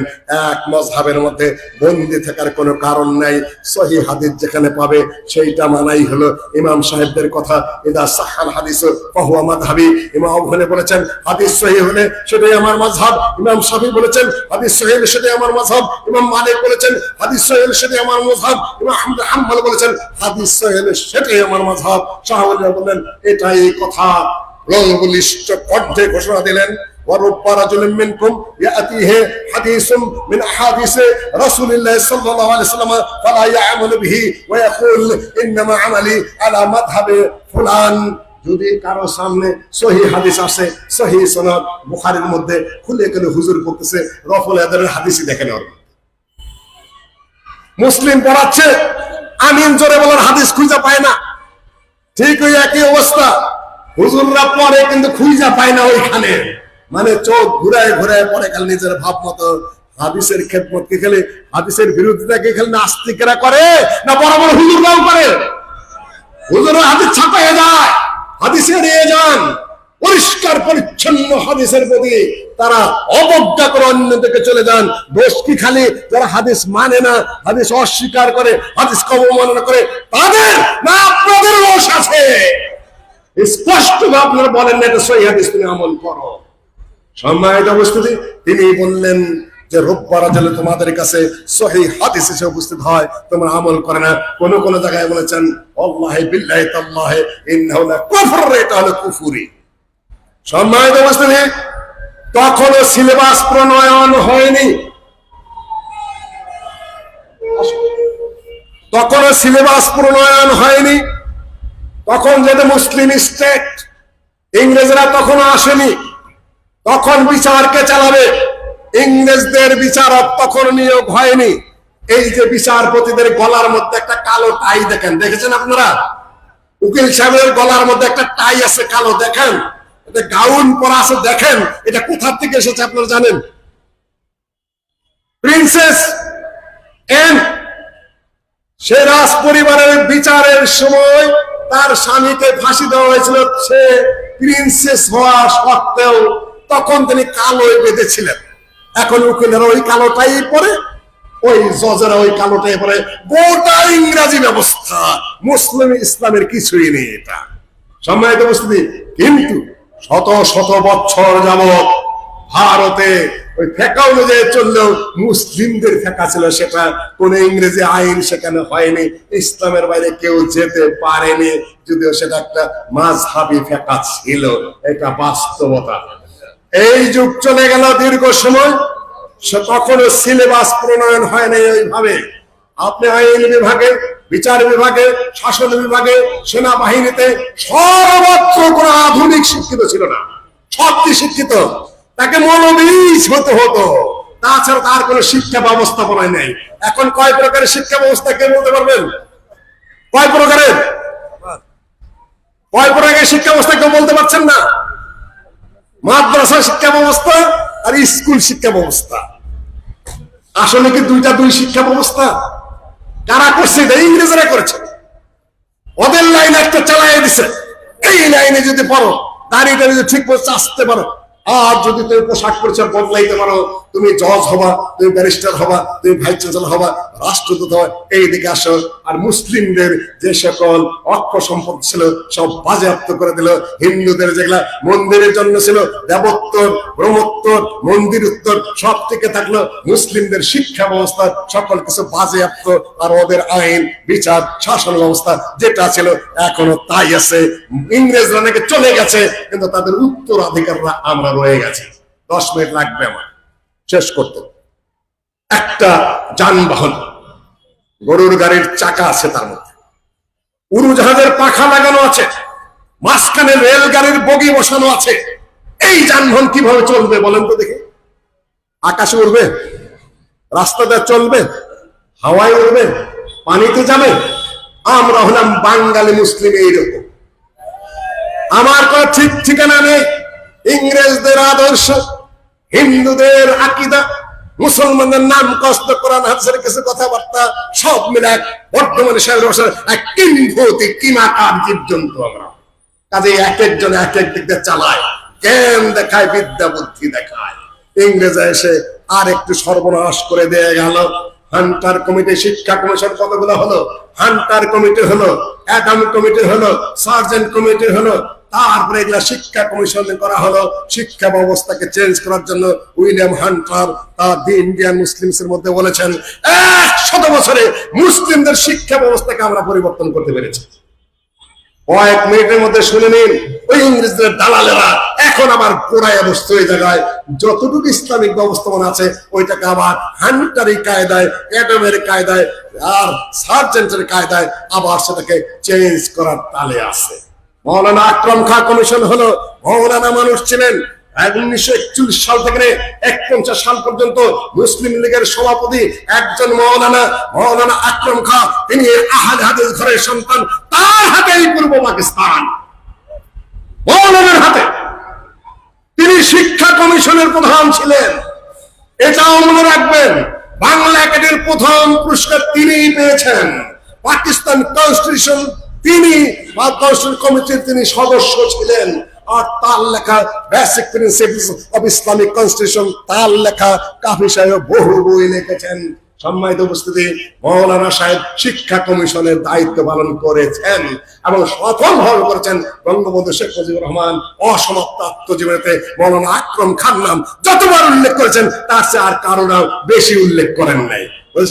এক মাযহাবের মধ্যে বন্দী থাকার কোনো কারণ নাই, সহিহ হাদিস যেখানে পাবে সেইটা মানাই হলো। ইমাম সাহেবদের কথা, ইদা সাহাল হাদিস ফাহুয়া মাযহাবি, ইমাম আবু হানিফা বলেছেন হাদিস সহিহ হলে সেটাই আমার মাযহাব, ইমাম শাফি বলেছেন হাদিস সহিহ হলে সেটাই আমার মাযহাব, ইমাম মালিক বলেছেন হাদিস সহিহ হলে সেটাই আমার মাযহাব, ইমাম আহমদ হাম্বল বলেছেন হাদিস সহিহ হলে সেটাই আমার মাযহাব। শাহওয়ালিরা বললেন এটাই কথা, রঙ্গলিষ্ট কণ্ঠে ঘোষণা দিলেন, ورب رجل منكم يأتيه حديث من أحاديث رسول الله صلى الله عليه وسلم فلا يعمل به ويقول إنما عملي على مذهب فلان। যদি কারো সামনে সহি হাদিস আসে, সহি সনদ বুখারীর মধ্যে খুলে খুলে হুজুর বলতেছে রফুল ইয়াদাইনের হাদিসই দেখেন, মুসলিম পড়াচ্ছে আমিন জোরে বলার হাদিস খুঁজে পায় না। ঠিক ওই একই অবস্থা, হুজুররা পড়ে কিন্তু খুঁজে পায় না ওইখানে, মানে চোখ ঘুরায় ঘুরায় পড়ে, খালি নিজের ভাব মতো হাদিসের খেদমত কে খেলে, হাদিসের বিরোধিতা কে খেলে নাস্তিকরা করে না বড় বড় হুজুররাও করে? হুজুররা হাদিস ছাপাইয়া যায়, হাদিসে এড়িয়ে যান, পরিষ্কার পরিচ্ছন্ন হাদিসের প্রতি তারা অবজ্ঞা করে অন্যদিকে চলে যান। দোষ কি খালি যারা হাদিস মানে না, হাদিস অস্বীকার করে, হাদিস অবমাননা করে তাদের, না আপনাদের দোষ আছে? স্পষ্ট আপনারা বলেন না এটা সহিহ হাদিস, তুমি আমল করো। সম্মানিত উপস্থিতি, তিনি বললেন যে রোববার রাজলে তোমাদের কাছে সহিহ হাদিস এসে উপস্থিত হয়, তোমরা আমল করে না। কোন কোন জায়গায় বলেছেন আল্লাহি বিল্লাহি তাল্লাহি ইন্নাহু লাকুফর, এটা হলো কুফরি। সম্মানিত উপস্থিতি, তখনও সিলেবাস প্রণয়ন হয়নি। তখনও সিলেবাস প্রণয়ন হয়নি, তখন যেটা মুসলিম স্টেট, ইংরেজরা তখনও আসেনি, তখন বিচারকে চালাবে, ইংরেজদের বিচারক তখন নিয়োগ হয়নি। এই যে বিচারপতিদের গলার মধ্যে একটা কালো টাই দেখেন, দেখেছেন আপনারা? উকিল সাহেবের গলার মধ্যে একটা টাই আছে কালো, দেখেন, এটা গাউন পরা আছে, দেখেন এটা কোথা থেকে এসেছে আপনারা জানেন? প্রিন্সেস এন, সে রাজ পরিবারের বিচারের সময় তার স্বামীকে ফাঁসি দেওয়া হয়েছিল, সে প্রিন্সেস হওয়া সত্ত্বেও তখন তিনি কালোই বেঁধেছিলেন। এখন উকিলেরা ওই কালোটাই পরে, ওই জজেরা ওই কালোটাই পরে। গোটা ইংরেজি ব্যবস্থা, মুসলিম ইসলামের কিছুই নেই এটা। সম্মানিত উপস্থিতি, কিন্তু শত শত বছর যাবৎ ভারতে ওই ফেকা অনুযায়ী চললেও মুসলিমদের ফেকা ছিল, সেটা কোন ইংরেজি আইন সেখানে হয়নি, ইসলামের বাইরে কেউ যেতে পারেনি, যদিও সেটা একটা মাযহাবী ফেকা ছিল, এটা বাস্তবতা। এই যুগ চলে গেল দীর্ঘ সময়, তখনও সিলেবাস প্রণয়ন হয় নাই ওইভাবে। আপনি আইন বিভাগে, বিচার বিভাগে, শাসন বিভাগে, সেনাবাহিনীতে সর্বত্র কোন আধুনিক শিক্ষিত ছিল না, সত্যি শিক্ষিত, তাকে মৌলবী হতে হতো, তাছাড়া তার কোন শিক্ষা ব্যবস্থাপনায় নেই। এখন কয় প্রকারের শিক্ষা ব্যবস্থা কে বলতে পারবেন? কয় প্রকারের? কয় প্রকারের শিক্ষা ব্যবস্থা কেউ বলতে পারছেন না? মাদ্রাসা শিক্ষা ব্যবস্থা আর স্কুল শিক্ষা ব্যবস্থা। আসলে কি দুই শিক্ষা ব্যবস্থা? কারা করছে? ইংরেজরা করেছে, ওদের লাইন একটা চালাই দিছে, এই লাইনে যদি পড়ো, দাঁড়িয়ে যদি ঠিক মতো আসতে পারো, আর যদি তুমি পোশাক পরিচয় বদলাইতে পারো, তুমি জজ হবা, তুমি ব্যারিস্টার হবা, তুমি ভাইস চ্যান্সেলর হবা, রাষ্ট্রদূত হবা, এইদিকে আসো। আর মুসলিমদের যে সকল অক্ষ সম্পদ ছিল সব বাজেয়াপ্ত করে দিল। হিন্দুদের যেগুলা মন্দিরের জন্য ছিল, দেবোত্তর, ব্রহ্মোত্তর, মন্দির উত্তর সব থেকে থাকলো। মুসলিমদের শিক্ষা ব্যবস্থা সকল কিছু বাজেয়াপ্ত, আর ওদের আইন, বিচার, শাসন ব্যবস্থা যেটা ছিল এখনো তাই আছে। ইংরেজরা নাকি চলে গেছে, কিন্তু তাদের উত্তরাধিকাররা আমরা রয়ে গেছে। 10 মিনিট লাগবে আমার শেষ করতে। একটা যানবাহন, গরুর গাড়ির চাকা আছে, তার মধ্যে উড়োজাহাজের পাখা লাগানো আছে, মাঝখানে রেলগাড়ির বগি বসানো আছে। এই যানবাহন কিভাবে চলবে বলেন তো দেখে? আকাশে উড়বে? রাস্তাতে চলবে? হাওয়ায় উড়বে? পানিতে যাবে? আমরা হলাম বাঙালি মুসলিম এইরকম, আমার কোনো ঠিক ঠিকানা নেই। ইংরেজদের আদর্শ, হিন্দুদের আকীদা, মুসলমানদের নাম কষ্ট, কোরআন হাদিসের কিছু কথাবার্তা সব মিলে বর্তমানে এক কিংবদন্তি কিমাকার জীবজন্তু আমরা। কাজে এক একজন এক এক দিক দিয়ে চালায়, জ্ঞান দেখায়, বিদ্যা বুদ্ধি দেখায়। ইংরেজ এসে আর একটু সর্বনাশ করে দিয়ে গেল। হান্টার কমিটি, শিক্ষা কমিশন কতগুলো হলো, হান্টার কমিটি হলো, অ্যাডাম কমিটি হলো, সার্জেন্ট কমিটি হলো, তারপরে এগুলা শিক্ষা কমিশন করা হলো শিক্ষা ব্যবস্থাকে চেঞ্জ করার জন্য। উইলিয়াম হান্টার তার দি ইন্ডিয়ান মুসলিমস এর মধ্যে বলেছেন 100 বছরে মুসলিমদের শিক্ষা ব্যবস্থাকে আমরা পরিবর্তন করতে পেরেছি। কয়েক মিনিটের মধ্যে শুনে নিন, ওই ইংরেজদের দালালেরা এখন আবার গোড়ায় বসছে ওই জায়গায়। যতটুকু ইসলামিক ব্যবস্থাপনা আছে ওইটাকে আবার হান্টারি কায়দায়, অ্যাডামের কায়দায় আর সার্জেন্টের কায়দায় আবার সেটাকে চেঞ্জ করার তালে আছে। মৌলানা আকরাম খাঁ কমিশন হলো, মৌলানা মানুষ ছিলেন। 1941 সাল থেকে 51 সাল পর্যন্ত মুসলিম লীগের সভাপতি একজন মৌলানা আকরাম খাঁ। তিনি আহলে হাদিস ঘরের সন্তান, তার হাতেই পূর্ব পাকিস্তান, মৌলানার হাতে। তিনি শিক্ষা কমিশনের প্রধান ছিলেন, এটাও মনে রাখবেন। বাংলা একাডেমির প্রথম পুরস্কার তিনিই পেয়েছেন। পাকিস্তান কনস্টিটিউশন তিনি বা কনস্টিটিউশন কমিটির তিনি সদস্য ছিলেন। আর তার লেখা basic principles of Islamic constitution, তার লেখা কাফি সাহেব বহু বই লিখেছেন। সম্মানিত উপস্থিতি, মৌলানা সাহেব শিক্ষা কমিশনের দায়িত্ব পালন করেছেন এবং সফলভাবে করেছেন। বঙ্গবন্ধু শেখ মুজিবুর রহমান অসমাপ্ত আত্মজীবনীতে মৌলানা আকরাম খান নাম যতবার উল্লেখ করেছেন তার চেয়ে আর কারো নাম বেশি উল্লেখ করেন নাই।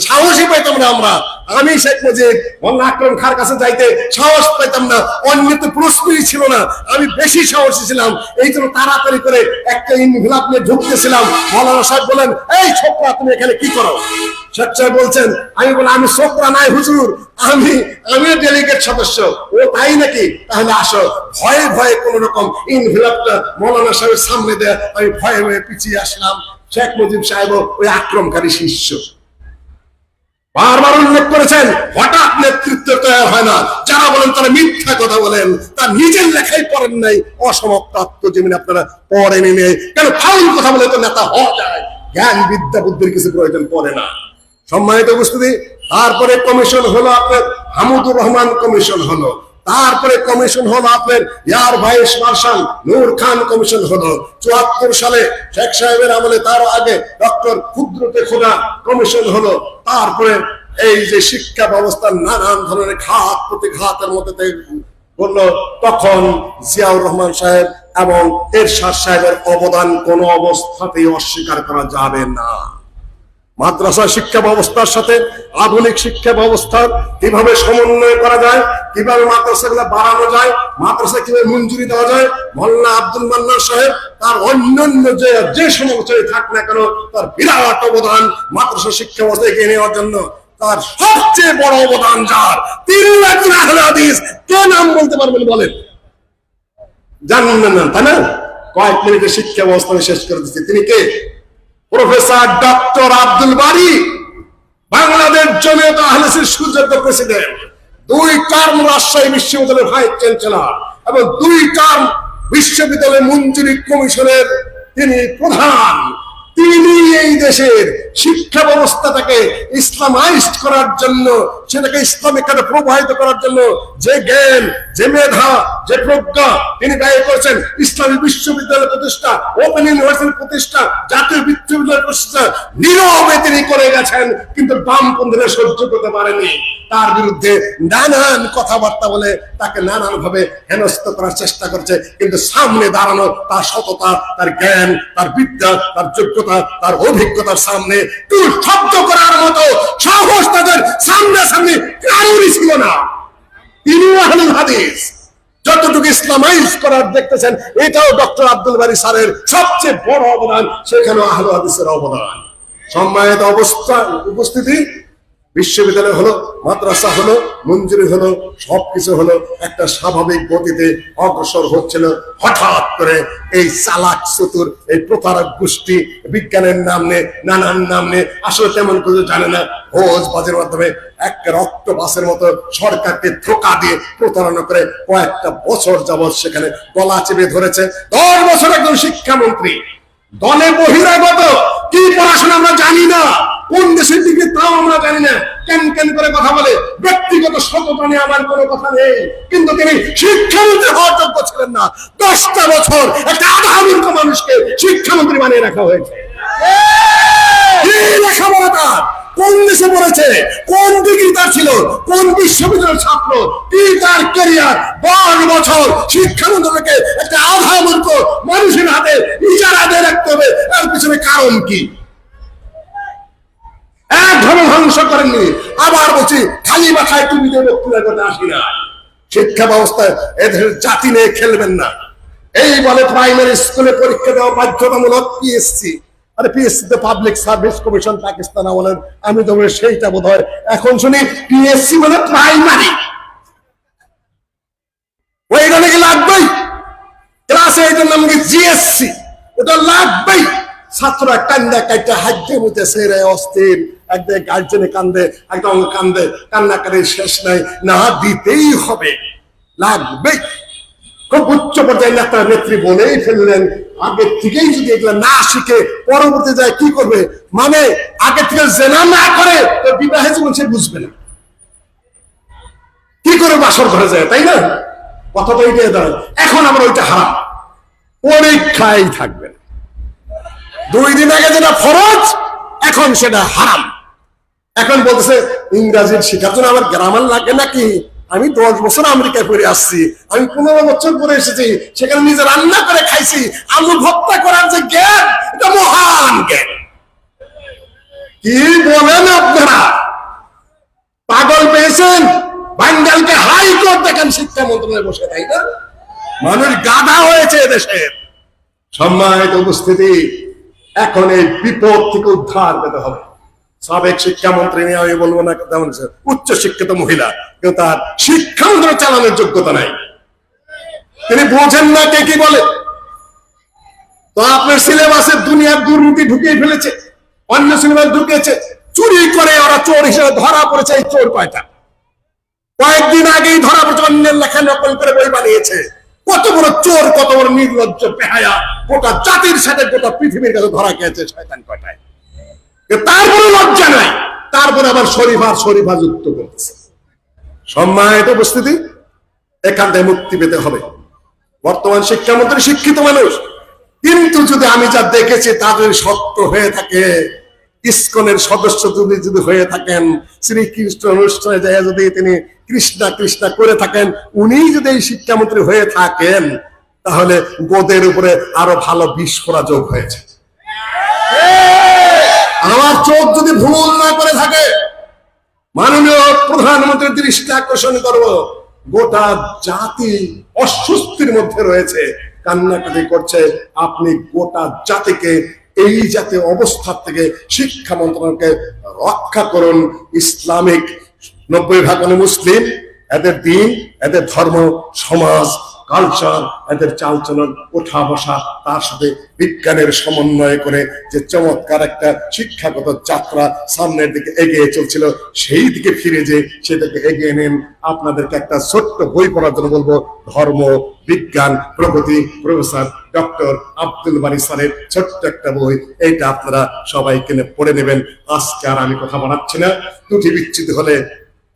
সাহসই পাইতাম না আমরা। আমি শেখ মুজিব মোল্লা আকরম খার কাছে যাইতে সাহস পাইতাম না, অন্য তো প্রশ্নই ছিল না, আমি বেশি সাহসী ছিলাম। এই জন্য তাড়াতাড়ি করে একটা ইনভিলাপ নিয়ে ঢুকতেছিলাম। মৌলানা সাহেব বলেন, এই ছোকরা তুমি এখানে কি করো? শেখ সাহেব বলছেন, আমি বলি আমি ছোকরা নাই হুজুর, আমি ডেলিগেট সদস্য। ও তাই নাকি? তাহলে আসো। ভয়ে ভয়ে কোন রকম ইনভিলাপটা মৌলানা সাহেবের সামনে দেয়, আমি ভয়ে ভয়ে পিছিয়ে আসলাম। শেখ মুজিব সাহেব ওই আক্রমণকারী শিষ্য। বারবার উল্লেখ করেছেন, হঠাৎ নেতৃত্ব তৈরি হয় না। যারা বলেন তারা মিথ্যা কথা বলেন, তার নিজের লেখাই পড়েন নাই, অসমাপ্ত আত্মজীবনী আপনারা পড়েনি নেই। কেন ফাউল কথা বলে তো নেতা হওয়া যায়? জ্ঞান বিদ্যা বুদ্ধির কিছু প্রয়োজন পড়ে না। সম্মানিত উপস্থিতি, তারপরে কমিশন হলো আপনার হামিদুর রহমান কমিশন হলো, তারপরে কমিশন হলো আপনার এয়ার ভাইস মার্শাল নূর খান কমিশন হলো ৭৪ সালে শেখ সাহেবের আমলে, তার আগে ডক্টর কুদরতে খোদা কমিশন হলো। তারপরে এই যে শিক্ষা ব্যবস্থার নানান ধরনের ঘাত প্রতিঘাতের মধ্যে বললো, তখন জিয়াউর রহমান সাহেব এবং এরশাদ সাহেবের অবদান কোনো অবস্থাতেই অস্বীকার করা যাবে না। মাদ্রাসা শিক্ষা ব্যবস্থার সাথে আধুনিক শিক্ষা ব্যবস্থার কিভাবে সমন্বয় করা যায়, কিভাবে মাদ্রাসাগুলো বাড়ানো যায়, মাদ্রাসা কিভাবে মঞ্জুরি দেওয়া যায়, মোল্লা আব্দুল মান্নান সাহেব তার অন্যান্য যে সমস্যায় থাক না কেন, তার বিরাট অবদান মাদ্রাসা শিক্ষা ব্যবস্থা এগিয়ে নেওয়ার জন্য। তার সবচেয়ে বড় অবদান যার, তিনি একজন আহলে হাদিস। কে নাম বলতে পারবেন বলেন? জানেন না, তাই না? কয়েক মিনিটে শিক্ষা ব্যবস্থা শেষ করে দিচ্ছি। তিনি কে? প্রফেসর ডক্টর আব্দুল বারী, বাংলাদেশ জমিয়ত আহলে হাদিসের সুযোগ্য প্রেসিডেন্ট, 2 টার্ম রাজশাহী বিশ্ববিদ্যালয়ের ভাইস চ্যান্সেলর এবং 2 টার্ম বিশ্ববিদ্যালয় মঞ্জুরি কমিশনের তিনি প্রধান। তিনি এই দেশের শিক্ষা ব্যবস্থাটাকে ইসলামাইজড করার জন্য, সেটাকে ইসলামিক কাজে প্রবাহিত করার জন্য যে জ্ঞান, যে মেধা, যে প্রজ্ঞা তিনি ব্যয় করেছেন, ইসলামী বিশ্ববিদ্যালয় প্রতিষ্ঠা, ওপেন ইউনিভার্সিটি প্রতিষ্ঠা, জাতীয় বিশ্ববিদ্যালয় প্রতিষ্ঠা নীরবে তিনি করে গেছেন। কিন্তু বামপন্থীরা সহ্য করতে পারেনি। তার বিরুদ্ধে নানান কথাবার্তা বলে তাকে নানান ভাবে হেনস্থ করার চেষ্টা করছে। কিন্তু সামনে দাঁড়ানো তার সততা, তার জ্ঞান, তার বিদ্যা, তার যোগ্যতা, তার অভিজ্ঞতার সামনে তুই শব্দ করার মতো সাহস তাদের সামনে সামনে কারোরই ছিল না। তিনি আহলে হাদিস যতটুকু ইসলামাইজ করার দেখতেছেন, এটাও ডক্টর আব্দুল বারী স্যারের সবচেয়ে বড় অবদান, সেখানেও আহলে হাদিসের অবদান। সম্মানিত উপস্থিতি, বিশ্ববিদ্যালয় হলো, মাদ্রাসা হলো, মঞ্জুরি হলো, সবকিছু হলো একটা স্বাভাবিক গতিতে অগ্রসর হচ্ছিল। হঠাৎ করে এই চালাক চতুর এই প্রতারক গোষ্ঠী বিজ্ঞানের নামে নানান নামে আসলে তেমন কিছু জানে না, ভোজবাজের মাধ্যমে একটা রক্ত বাসের মতো সরকারকে ধোঁকা দিয়ে প্রতারণা করে কয়েকটা বছর যাবৎ সেখানে গলা চেপে ধরেছে। 10 বছর একজন শিক্ষামন্ত্রী, দলে বহিরাগত, কি পড়াশোনা আমরা জানি না, কোন দেশের দিকে তাও আমরা জানি না, কেন করে কথা বলে। ব্যক্তিগত সততা নিয়ে আমার কোনো কথা নেই, কিন্তু তিনি শিক্ষামন্ত্রী হওয়ার যোগ্য ছিলেন না। 10টা বছর একটা আধামূর্খ মানুষকে শিক্ষামন্ত্রী বানিয়ে রাখা হয়েছে। কি লেখাপড়া তার, কোন দেশে পড়েছে, কোন ডিগ্রি তার ছিল, কোন বিশ্ববিদ্যালয়ের ছাত্র, কি তার ক্যারিয়ার। 10 বছর শিক্ষামন্ত্রীকে একটা আধামূর্খ মানুষের হাতে ইজারা দিয়ে রাখতে হবে, এর পিছনে কারণ কি? একভাবে ধ্বংস করেননি। আবার বলছি, খালি মাথায় তুমি যে বক্তৃতা করতে আসি না। শিক্ষা ব্যবস্থায় এদের জাতি নিয়ে খেলবেন না। এই বলে প্রাইমারি স্কুলে পরীক্ষা দেওয়া বাধ্যতামূলক পিএসসি। আরে পিএসসি তে পাবলিক সার্ভিস কমিশন পাকিস্তান বলেন, আমি তো সেইটা বোধ হয় এখন শুনি পিএসসি মানে প্রাইমারি। ওইখানে কি লাগবেই ক্লাসে, এটার নাম কি জিএসসি, ওটা লাগবেই। ছাত্ররা কান্দা কাইটা হাইতে মুতেছে রে অস্থির, একদিকে গার্জেনে কান্দে, একদম কান্দে, কান্নাকারির শেষ নাই, না দিতেই হবে, লাগবে। খুব উচ্চ পর্যায়ে নেতা নেত্রী বলেই ফেললেন, আগে থেকেই যদি এগুলো না শিখে পরবর্তী যায় কি করবে, মানে আগে থেকে জেনা না করে তো বিবাহে জীবন সে বুঝবে না, কি করে বাসর ঘরে যায়, তাই না? কথাটা এগিয়ে দাঁড়ায়। এখন আমরা ওইটা হারাম, পরীক্ষায় থাকবে। 2 দিন আগে যেটা ফরজ, এখন সেটা হারাম। এখন বলতেছে ইংরাজির শেখার জন্য আমার গ্রামার লাগে নাকি? আমি 10 বছর আমেরিকায় পড়ে আসছি, আমি 15 বছর পরে এসেছি, সেখানে নিজে রান্না করে খাইছি। আলু ভর্তা করার যে জ্ঞান, এটা মহান জ্ঞান। কি বলেন আপনারা? মন্ত্রণালয়ে বসে, তাই না? মানুষ গাধা হয়েছে এদেশের। সম্মানিত উপস্থিতি, এখন এই বিপদ থেকে উদ্ধার পেতে হবে। সাবেক শিক্ষামন্ত্রী নিয়ে আমি বলবো না, তেমন উচ্চ শিক্ষিত মহিলা, কিন্তু তার শিক্ষামন্ত্রী চালানোর যোগ্যতা নাই। তিনি বোঝেন না কে কি বলে। তো আপনার সিলেবাসে দুনিয়ার দুর্নীতি ঢুকিয়ে ফেলেছে, অন্য সিলেবাস ঢুকিয়েছে, চুরি করে ওরা চোর হিসেবে ধরা পড়েছে। এই চোর কয়টা? কয়েকদিন আগেই ধরা পড়েছে, অন্যের লেখা নকল করে বই বানিয়েছে। কত বড় চোর, কত বড় নির্লজ্জ বেহায়া, গোটা জাতির সাথে গোটা পৃথিবীর কাছে ধরা গেছে শয়তান কয়টায়। তারপরে লজ্জা নাই, তারপরে আবার শরীফা যুক্ত করতেছে। সম্মানিত উপস্থিতি, এখান থেকে মুক্তি পেতে হবে। বর্তমান শিক্ষামন্ত্রী শিক্ষিত মানুষ, কিন্তু যদি আমি যা দেখেছি তা যদি সত্য হয়ে থাকে, ইসকনের সদস্য যদি হয়ে থাকেন, শ্রীকৃষ্ণ অনুষ্ঠানে যায় যদি তিনি কৃষ্ণা কৃষ্ণা করে থাকেন, উনি যদি এই শিক্ষামন্ত্রী হয়ে থাকেন, তাহলে গোদের উপরে আরো ভালো বিস্ফোরা যোগ হয়েছে। আমার চোখ যদি ভুল না করে থাকে, মাননীয় প্রধানমন্ত্রীর দৃষ্টি আকর্ষণ করব, গোটা জাতি অস্বস্তির মধ্যে রয়েছে, কান্নাকাটি করছে। আপনি গোটা জাতিকে এই জাতীয় অবস্থা থেকে শিক্ষা মন্ত্রণালয়কে রক্ষা করুন। ইসলামিক 90% মুসলিম, এদের দিন, এদের ধর্ম, সমাজ, কালচার, এদের চালচলন, ওঠা বসা, তার সাথে বিজ্ঞানের সমন্বয় করে যে চমৎকার একটা শিক্ষাগত যাত্রা সামনের দিকে এগিয়ে চলছিল, সেই দিকে ফিরে যে সেটাকে এগিয়ে নেন। আপনাদেরকে একটা ছোট্ট বই পড়ার জন্য বলবো, ধর্ম বিজ্ঞান প্রগতি, প্রফেসর ডক্টর আব্দুল বারী স্যারের ছোট্ট একটা বই। এইটা আপনারা সবাই কিনে পড়ে নেবেন। আজকে আর আমি কথা বাড়াচ্ছি না, ত্রুটি বিচ্ছিন্ন হলে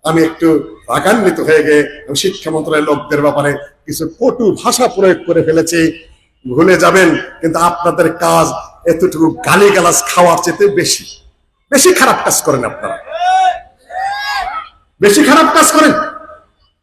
আমি একটু রাগান্বিত হয়ে গিয়ে শিক্ষা মন্ত্রণালয়ের লোকদের ব্যাপারে কিছু কটু ভাষা প্রয়োগ করে ফেলেছি, ভুলে যাবেন। কিন্তু আপনাদের কাজ এতটুকু গালিগালাজ খাওয়ার চেয়ে বেশি বেশি খারাপ কাজ করেন, আপনারা বেশি খারাপ কাজ করেন।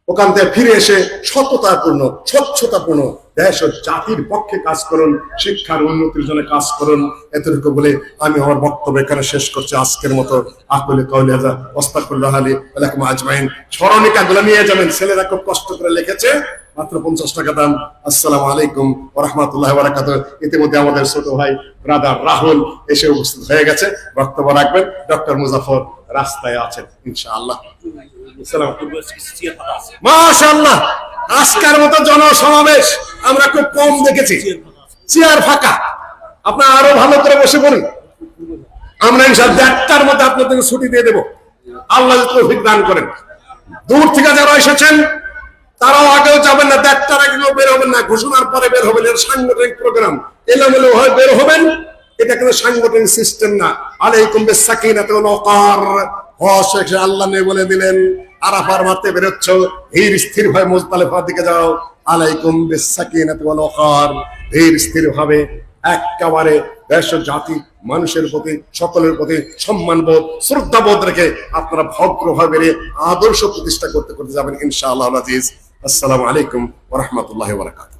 ওখান থেকে ফিরে এসে সততাপূর্ণ, স্বচ্ছতাপূর্ণ দেশ ও জাতির পক্ষে কাজ করুন, শিক্ষার উন্নতির জন্য কাজ করুন। এতটুকু বলে আমি আমার বক্তব্য এখানে শেষ করছি। আজকের মতো আকুলে কওলি হাযা আস্তাগফিরুল্লাহ লি ওয়া লাকুম আজমাইন। স্মরণিকাগুলো নিয়ে যাবেন, ছেলেরা খুব কষ্ট করে লিখেছে, মাত্র 50 টাকা দাম। আসসালামু আলাইকুম ওয়া রাহমাতুল্লাহি ওয়া বারাকাতুহু। ইতিমধ্যে আমাদের ছোট ভাই ব্রাদার রাহুল এসে উপস্থিত হয়ে গেছে, বক্তব্য রাখবেন। ডক্টর মুজাফফর রাস্তায় আছেন ইনশাআল্লাহ। মাশাআল্লাহ, আজকের মতো জনসমাবেশ আমরা খুব কম দেখেছি। চেয়ার ফাঁকা, আপনারা আরো ভালো করে বসে পড়ুন। আমরা ইনশাআল্লাহ 1টার মধ্যে আপনাদেরকে ছুটি দিয়ে দেব, আল্লাহ যদি তৌফিক দান করেন। দূর থেকে যারা এসেছেন তারাও আগেও যাবেন না, 1টার আগে বের হবেন না, ঘোষণার পরে বের হবেন। এর সাংগঠনিক প্রোগ্রাম, এলোমেলো হয়ে বের হবেন, এটা কোনো সাংগঠনিক সিস্টেম না। আলাইকুম বিসাকিনাতি ওয়াল ওয়াকার। আল্লাহ নিয়ে বলে দিলেন, আরাফার মাঠে বেরোচ্ছ, ধীর স্থির হয়ে মুজদালিফার দিকে যাও। আলাইকুম বিসাকিনাতি ওয়াল ওয়াকার, ধীর স্থির ভাবে একেবারে দেশ জাতি মানুষের প্রতি, সকলের প্রতি সম্মানবোধ, শ্রদ্ধাবোধ রেখে আপনারা ভদ্রভাবে বেরিয়ে আদর্শ প্রতিষ্ঠা করতে করতে যাবেন ইনশাআল্লাহ আজিজ। আসসালামু আলাইকুম ওয়া রাহমাতুল্লাহি ওয়া বারাকাতুহু।